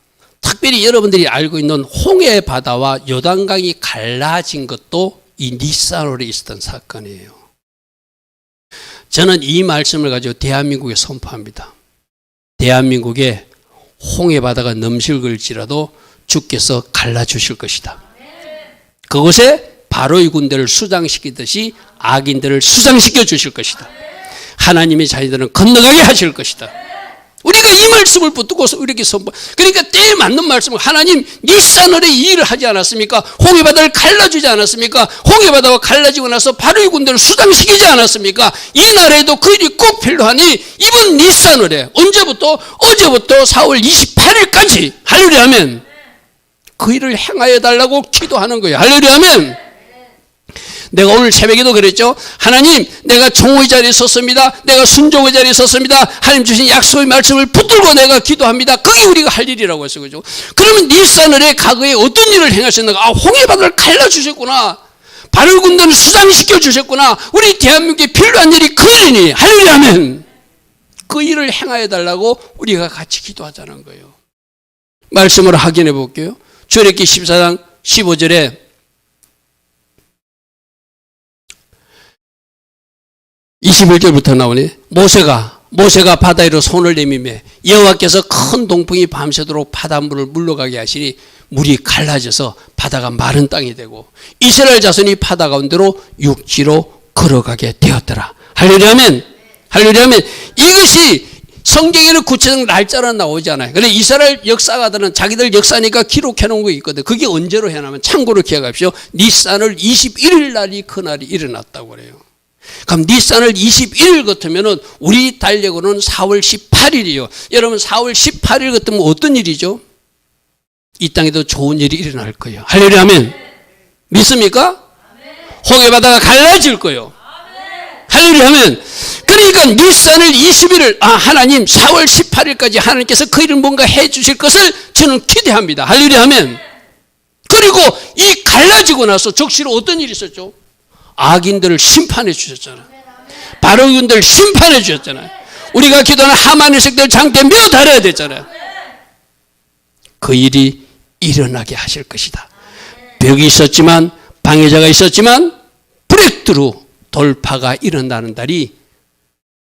특별히 여러분들이 알고 있는 홍해 바다와 요단강이 갈라진 것도 이 니산월에 있었던 사건이에요. 저는 이 말씀을 가지고 대한민국에 선포합니다. 대한민국에 홍해 바다가 넘실글지라도 주께서 갈라주실 것이다. 그곳에 바로의 군대를 수장시키듯이 악인들을 수장시켜 주실 것이다. 하나님의 자녀들은 건너가게 하실 것이다. 우리가 이 말씀을 붙들고서 이렇게 선포. 그러니까 때에 맞는 말씀을 하나님 니산월에 이 일을 하지 않았습니까? 홍해바다를 갈라주지 않았습니까? 홍해바다가 갈라지고 나서 바로의 군대를 수장시키지 않았습니까? 이 날에도 그 일이 꼭 필요하니 이번 니산월에 언제부터? 어제부터 4월 28일까지 할렐루야 하면 그 일을 행하여 달라고 기도하는 거예요. 할렐루야 하면 내가 오늘 새벽에도 그랬죠. 하나님, 내가 종의 자리에 섰습니다. 내가 순종의 자리에 섰습니다. 하나님 주신 약속의 말씀을 붙들고 내가 기도합니다. 그게 우리가 할 일이라고 했어요. 그죠? 그러면 니산월에 과거에 어떤 일을 행하셨는가? 홍해바다를 갈라주셨구나. 바로 군대를 수장시켜 주셨구나. 우리 대한민국에 필요한 일이 그 일이니. 할렐루야 하면 그 일을 행하여 달라고 우리가 같이 기도하자는 거예요. 말씀으로 확인해 볼게요. 출애굽기 14장 15절에 (21절부터) 나오니 모세가 바다 위로 손을 내밀매 여호와께서 큰 동풍이 밤새도록 바닷물을 물러가게 하시니 물이 갈라져서 바다가 마른 땅이 되고 이스라엘 자손이 바다 가운데로 육지로 걸어가게 되었더라. 할렐루야 아멘. 할렐루야 아멘. 이것이 성경에는 구체적 날짜는 나오지 않아요. 그런데 이스라엘 역사가들은 자기들 역사니까 기록해 놓은 거 있거든. 그게 언제로 해놨냐면 참고로 기억하십시오. 니산월 21일 날이 그날이 일어났다고 그래요. 그럼 니산월 21일 같으면은 우리 달력으로는 4월 18일이요. 여러분 4월 18일 같으면 어떤 일이죠? 이 땅에도 좋은 일이 일어날 거예요. 할렐루야 아멘. 믿습니까? 홍해바다가 갈라질 거예요. 할렐루야 아멘. 그러니까 니산월 21일 하나님 4월 18일까지 하나님께서 그 일을 뭔가 해 주실 것을 저는 기대합니다. 할렐루야 아멘. 그리고 이 갈라지고 나서 적시로 어떤 일이 있었죠? 악인들을 심판해 주셨잖아요. 바로군들 심판해 주셨잖아요. 우리가 기도하는 하만의 색들 장대 며 달아야 됐잖아요. 그 일이 일어나게 하실 것이다. 벽이 있었지만 방해자가 있었지만 브레이크트루 돌파가 일어나는 달이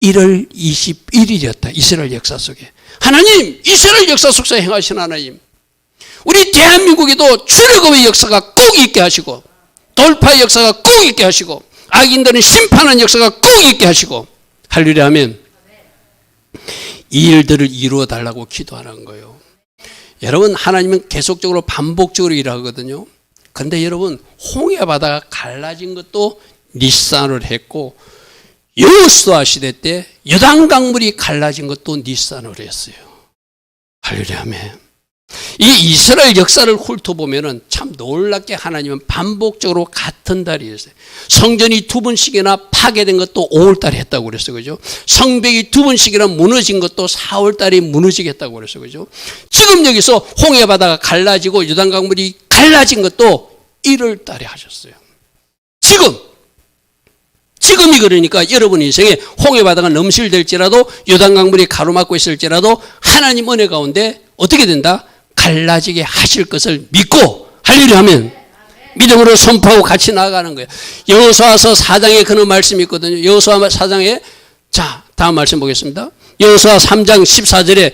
1월 21일이었다. 이스라엘 역사 속에. 하나님 이스라엘 역사 속에 행하신 하나님 우리 대한민국에도 출애굽의 역사가 꼭 있게 하시고 돌파의 역사가 꼭 있게 하시고 악인들은 심판하는 역사가 꼭 있게 하시고 할렐루야 하면 이 일들을 이루어 달라고 기도하는 거예요. 여러분 하나님은 계속적으로 반복적으로 일하거든요. 그런데 여러분 홍해바다가 갈라진 것도 니산을 했고 여호수아 시대 때 요단강물이 갈라진 것도 니산을 했어요. 할렐루야 아멘. 이 이스라엘 역사를 훑어보면 참 놀랍게 하나님은 반복적으로 같은 달이었어요. 성전이 2번씩이나 파괴된 것도 5월달에 했다고 그랬어요. 그죠? 성벽이 2번씩이나 무너진 것도 4월달에 무너지겠다고 그랬어요. 그죠? 지금 여기서 홍해바다가 갈라지고 요단강물이 갈라진 것도 1월달에 하셨어요. 지금이 그러니까 여러분 인생에 홍해바다가 넘실될지라도 요단강물이 가로막고 있을지라도 하나님 은혜 가운데 어떻게 된다? 갈라지게 하실 것을 믿고 할렐루야 하면 믿음으로 선포하고 같이 나아가는 거예요. 여호수아서 4장에 그런 말씀이 있거든요. 여호수아 4장에 자 다음 말씀 보겠습니다. 여호수아 3장 14절에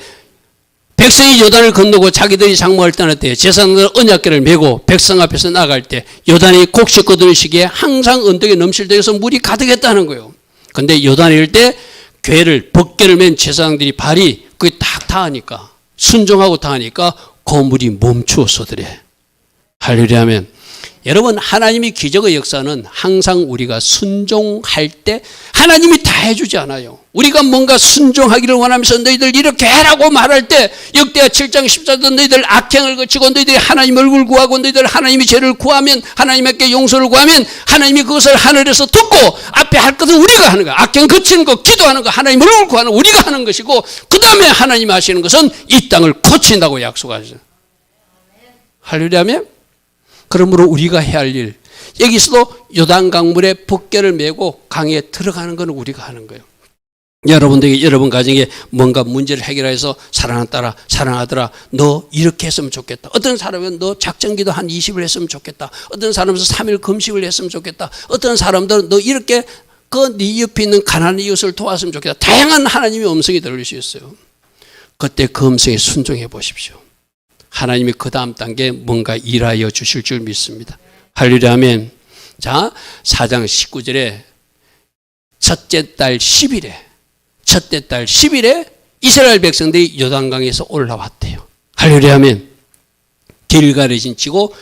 백성이 요단을 건너고 자기들이 장막을 떠날 때 제사장들 언약궤를 메고 백성 앞에서 나갈 때 요단이 곡식 거두는 시기에 항상 언덕에 넘실대어서 물이 가득했다는 거예요. 그런데 요단에 이를 때 궤를 벗개를 맨 제사장들이 발이 그게 딱 닿으니까 순종하고 닿으니까 그 물이 멈추었어더래. 할렐루야 하면 여러분, 하나님이 기적의 역사는 항상 우리가 순종할 때 하나님이 다 해주지 않아요. 우리가 뭔가 순종하기를 원하면서 너희들 이렇게 해라고 말할 때 역대하 7장 14절 너희들 악행을 거치고 너희들이 하나님 얼굴 구하고 너희들 하나님이 죄를 구하면 하나님께 용서를 구하면 하나님이 그것을 하늘에서 듣고 앞에 할 것은 우리가 하는 거야. 악행 거치는 거, 기도하는 거, 하나님 얼굴 구하는 거 우리가 하는 것이고 그 다음에 하나님이 하시는 것은 이 땅을 고친다고 약속하셨어요. 할렐루야면 그러므로 우리가 해야 할 일, 여기서도 요단강물에 붓개를 메고 강에 들어가는 건 우리가 하는 거예요. 여러분들에게 여러분 가정에 뭔가 문제를 해결해서 사랑하더라, 사랑하더라, 너 이렇게 했으면 좋겠다. 어떤 사람은 너 작정기도 한 20일 했으면 좋겠다. 어떤 사람은 3일 금식을 했으면 좋겠다. 어떤 사람들은 너 이렇게 네 옆에 있는 가난한 이웃을 도왔으면 좋겠다. 다양한 하나님의 음성이 들릴 수 있어요. 그때 그 음성에 순종해 보십시오. 하나님이 그 다음 단계에 뭔가 일하여 주실 줄 믿습니다. 할렐루야 아멘. 자, 4장 19절에 첫째 달 10일에 이스라엘 백성들이 요단강에서 올라왔대요. 할렐루야 아멘. 길갈에 진치고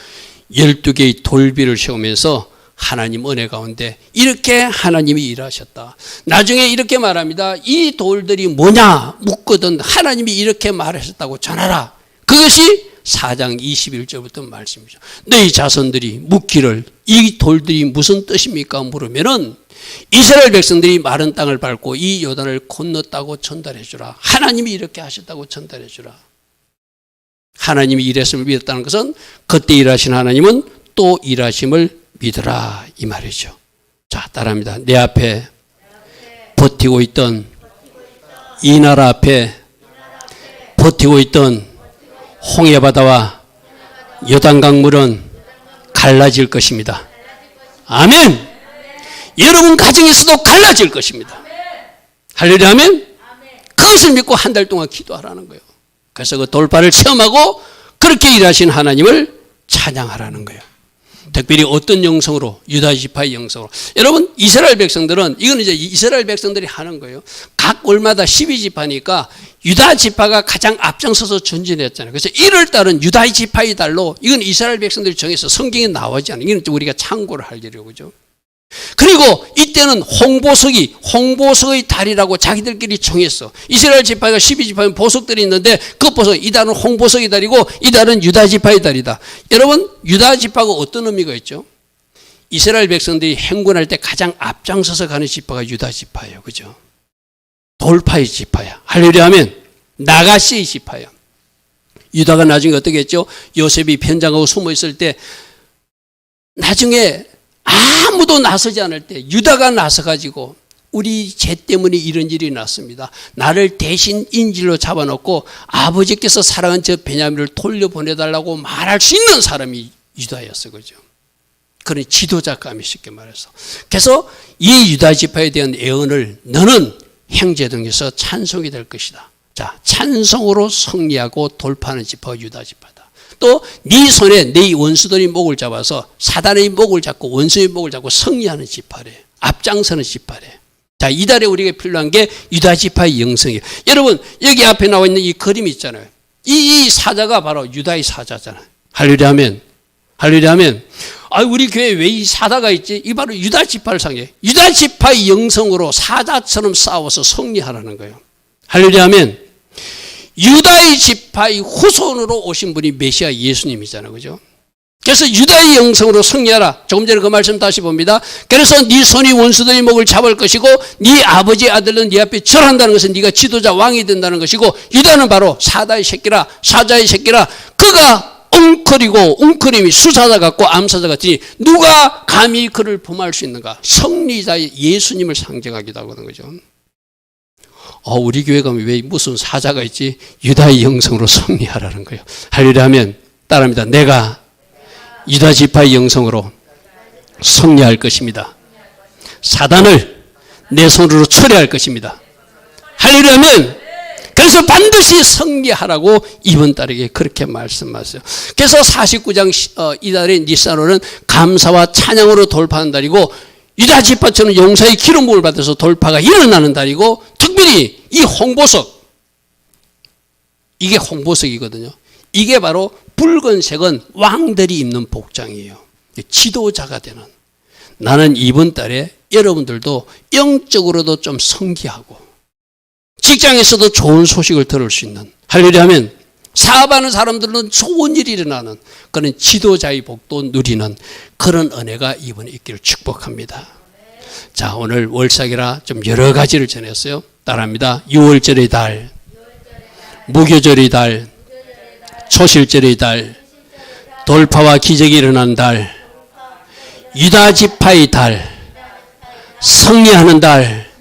12개의 돌비를 세우면서 하나님 은혜 가운데 이렇게 하나님이 일하셨다. 나중에 이렇게 말합니다. 이 돌들이 뭐냐 묻거든 하나님이 이렇게 말하셨다고 전하라. 그것이 4장 21절부터 말씀이죠. 너희 자손들이 묻기를 이 돌들이 무슨 뜻입니까? 물으면은 이스라엘 백성들이 마른 땅을 밟고 이 요단을 건넜다고 전달해 주라. 하나님이 이렇게 하셨다고 전달해 주라. 하나님이 일했음을 믿었다는 것은 그때 일하신 하나님은 또 일하심을 믿으라 이 말이죠. 자, 따라합니다. 내 앞에 버티고 있던 이 나라 앞에 버티고 있던 홍해바다와 요단강물은 갈라질 것입니다. 아멘. 여러분 가정에서도 갈라질 것입니다. 할렐루야 아멘. 그것을 믿고 한 달 동안 기도하라는 거예요. 그래서 그 돌파를 체험하고 그렇게 일하신 하나님을 찬양하라는 거예요. 특별히 어떤 영성으로? 유다 지파의 영성으로. 여러분 이스라엘 백성들은 이건 이제 이스라엘 백성들이 하는 거예요. 각 월마다 12지파니까 유다 지파가 가장 앞장서서 전진했잖아요. 그래서 1월 달은 유다의 지파의 달로 이건 이스라엘 백성들이 정해서 성경에 나오지 않아요. 이건 우리가 참고를 할 일이에요. 그죠? 그리고 이때는 홍보석의 달이라고 자기들끼리 정했어. 이스라엘 지파가 12지파면 보석들이 있는데 그 보석, 이 달은 홍보석의 달이고 이 달은 유다 지파의 달이다. 여러분 유다 지파가 어떤 의미가 있죠? 이스라엘 백성들이 행군할 때 가장 앞장서서 가는 지파가 유다 지파예요. 그죠? 돌파의 지파야. 할렐루야 하면 나가시의 지파야. 유다가 나중에 어떻게 했죠? 요셉이 변장하고 숨어 있을 때 나중에 아무도 나서지 않을 때 유다가 나서가지고 우리 죄 때문에 이런 일이 났습니다. 나를 대신 인질로 잡아놓고 아버지께서 사랑한 저 베냐민을 돌려보내달라고 말할 수 있는 사람이 유다였어. 그죠? 그런 지도자감이 쉽게 말해서. 그래서 이 유다 지파에 대한 예언을 너는 행제등에서 찬송이 될 것이다. 자, 찬송으로 승리하고 돌파하는 지파가 유다 지파다. 또 네 손에 네 원수들이 목을 잡아서 사단의 목을 잡고 원수의 목을 잡고 승리하는 지파래. 앞장서는 지파래. 자, 이달에 우리가 필요한 게 유다 지파의 영성이에요. 여러분 여기 앞에 나와 있는 이 그림이 있잖아요. 이 사자가 바로 유다의 사자잖아요. 할렐루야 아멘. 할렐루야 아멘. 우리 교회에 왜 이 사자가 있지? 이 바로 유다 지파를 상해. 유다 지파의 영성으로 사자처럼 싸워서 승리하라는 거예요. 할렐루야 아멘. 유다의 지파의 후손으로 오신 분이 메시아 예수님이잖아요. 그죠? 그래서 유다의 영성으로 승리하라. 조금 전에 그 말씀 다시 봅니다. 그래서 네 손이 원수들의 목을 잡을 것이고 네 아버지의 아들은 네 앞에 절한다는 것은 네가 지도자 왕이 된다는 것이고 유다는 바로 사자의 새끼라. 그가 웅크림이 수사자 같고 암사자 같으니 누가 감히 그를 범할 수 있는가? 승리자의 예수님을 상징하기도 하거든. 그죠? 우리 교회 가면 왜 무슨 사자가 있지? 유다의 영성으로 승리하라는 거예요. 할렐루야 하면 따라합니다. 내가 유다 지파의 영성으로 승리할 것입니다. 사단을 내 손으로 처리할 것입니다. 할렐루야 하면 그래서 반드시 승리하라고 이번 달에 그렇게 말씀하세요. 그래서 49장 이달의 니산월은 감사와 찬양으로 돌파하는 달이고 유다 지파처럼 용사의 기름 부음을 받아서 돌파가 일어나는 달이고 특별히 이 홍보석, 이게 홍보석이거든요. 이게 바로 붉은색은 왕들이 입는 복장이에요. 지도자가 되는, 나는 이번 달에 여러분들도 영적으로도 좀 성기하고 직장에서도 좋은 소식을 들을 수 있는, 할렐루야 하면 사업하는 사람들은 좋은 일이 일어나는 그런 지도자의 복도 누리는 그런 은혜가 이번에 있기를 축복합니다. 자, 오늘 월삭이라 좀 여러 가지를 전했어요. 따라합니다. 6월절의 달, 무교절의 달, 초실절의 달, 돌파와 기적이 일어난 달, 유다 지파의 달, 승리하는 달,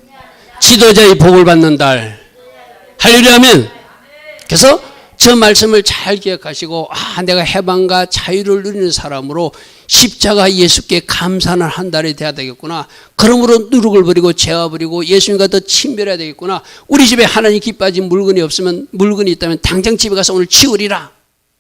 지도자의 복을 받는 달. 할렐루야 하면, 그래서 저 말씀을 잘 기억하시고, 내가 해방과 자유를 누리는 사람으로 십자가 예수께 감사하는 한 달이 돼야 되겠구나. 그러므로 누룩을 버리고 죄와 버리고 예수님과 더 친밀해야 되겠구나. 우리 집에 하나님 기뻐하신 물건이 없으면, 물건이 있다면 당장 집에 가서 오늘 치우리라.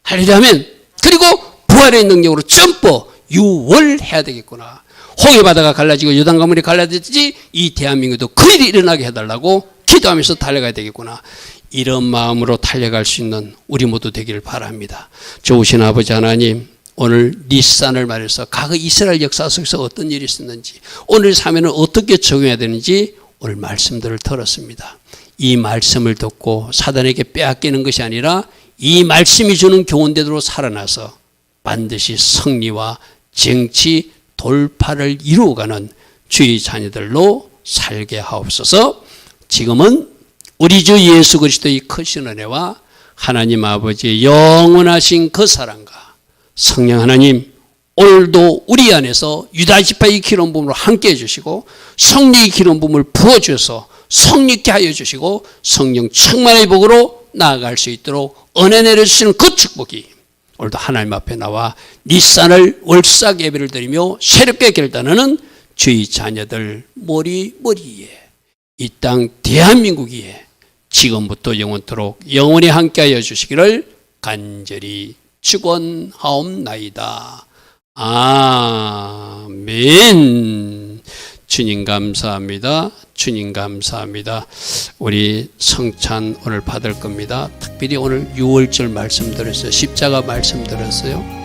할렐루야 하면, 그리고 부활의 능력으로 점프, 유월해야 되겠구나. 홍해 바다가 갈라지고 요단강물이 갈라졌지, 이 대한민국도 그 일이 일어나게 해달라고 기도하면서 달려가야 되겠구나. 이런 마음으로 달려갈 수 있는 우리 모두 되기를 바랍니다. 좋으신 아버지 하나님, 오늘 닛산을 말해서 과거 이스라엘 역사 속에서 어떤 일이 있었는지, 오늘 삶에는 어떻게 적용해야 되는지 오늘 말씀들을 들었습니다. 이 말씀을 듣고 사단에게 빼앗기는 것이 아니라 이 말씀이 주는 교훈대로 살아나서 반드시 승리와 정치 돌파를 이루어가는 주의 자녀들로 살게 하옵소서. 지금은 우리 주 예수 그리스도의 크신 은혜와 하나님 아버지의 영원하신 그 사랑과 성령 하나님, 오늘도 우리 안에서 유다 지파의 기름 부음으로 함께 해주시고 성령의 기름 부음을 부어주셔서 성립케 하여 주시고 성령 충만의 복으로 나아갈 수 있도록 은혜 내려주시는 그 축복이 오늘도 하나님 앞에 나와 닛산을 월삭 예배를 드리며 새롭게 결단하는 주의 자녀들 머리에 이 땅 대한민국 위에 지금부터 영원토록 영원히 함께하여 주시기를 간절히 축원하옵나이다. 아멘. 주님 감사합니다. 주님 감사합니다. 우리 성찬 오늘 받을 겁니다. 특별히 오늘 6월절 말씀 들었어요. 십자가 말씀 들었어요.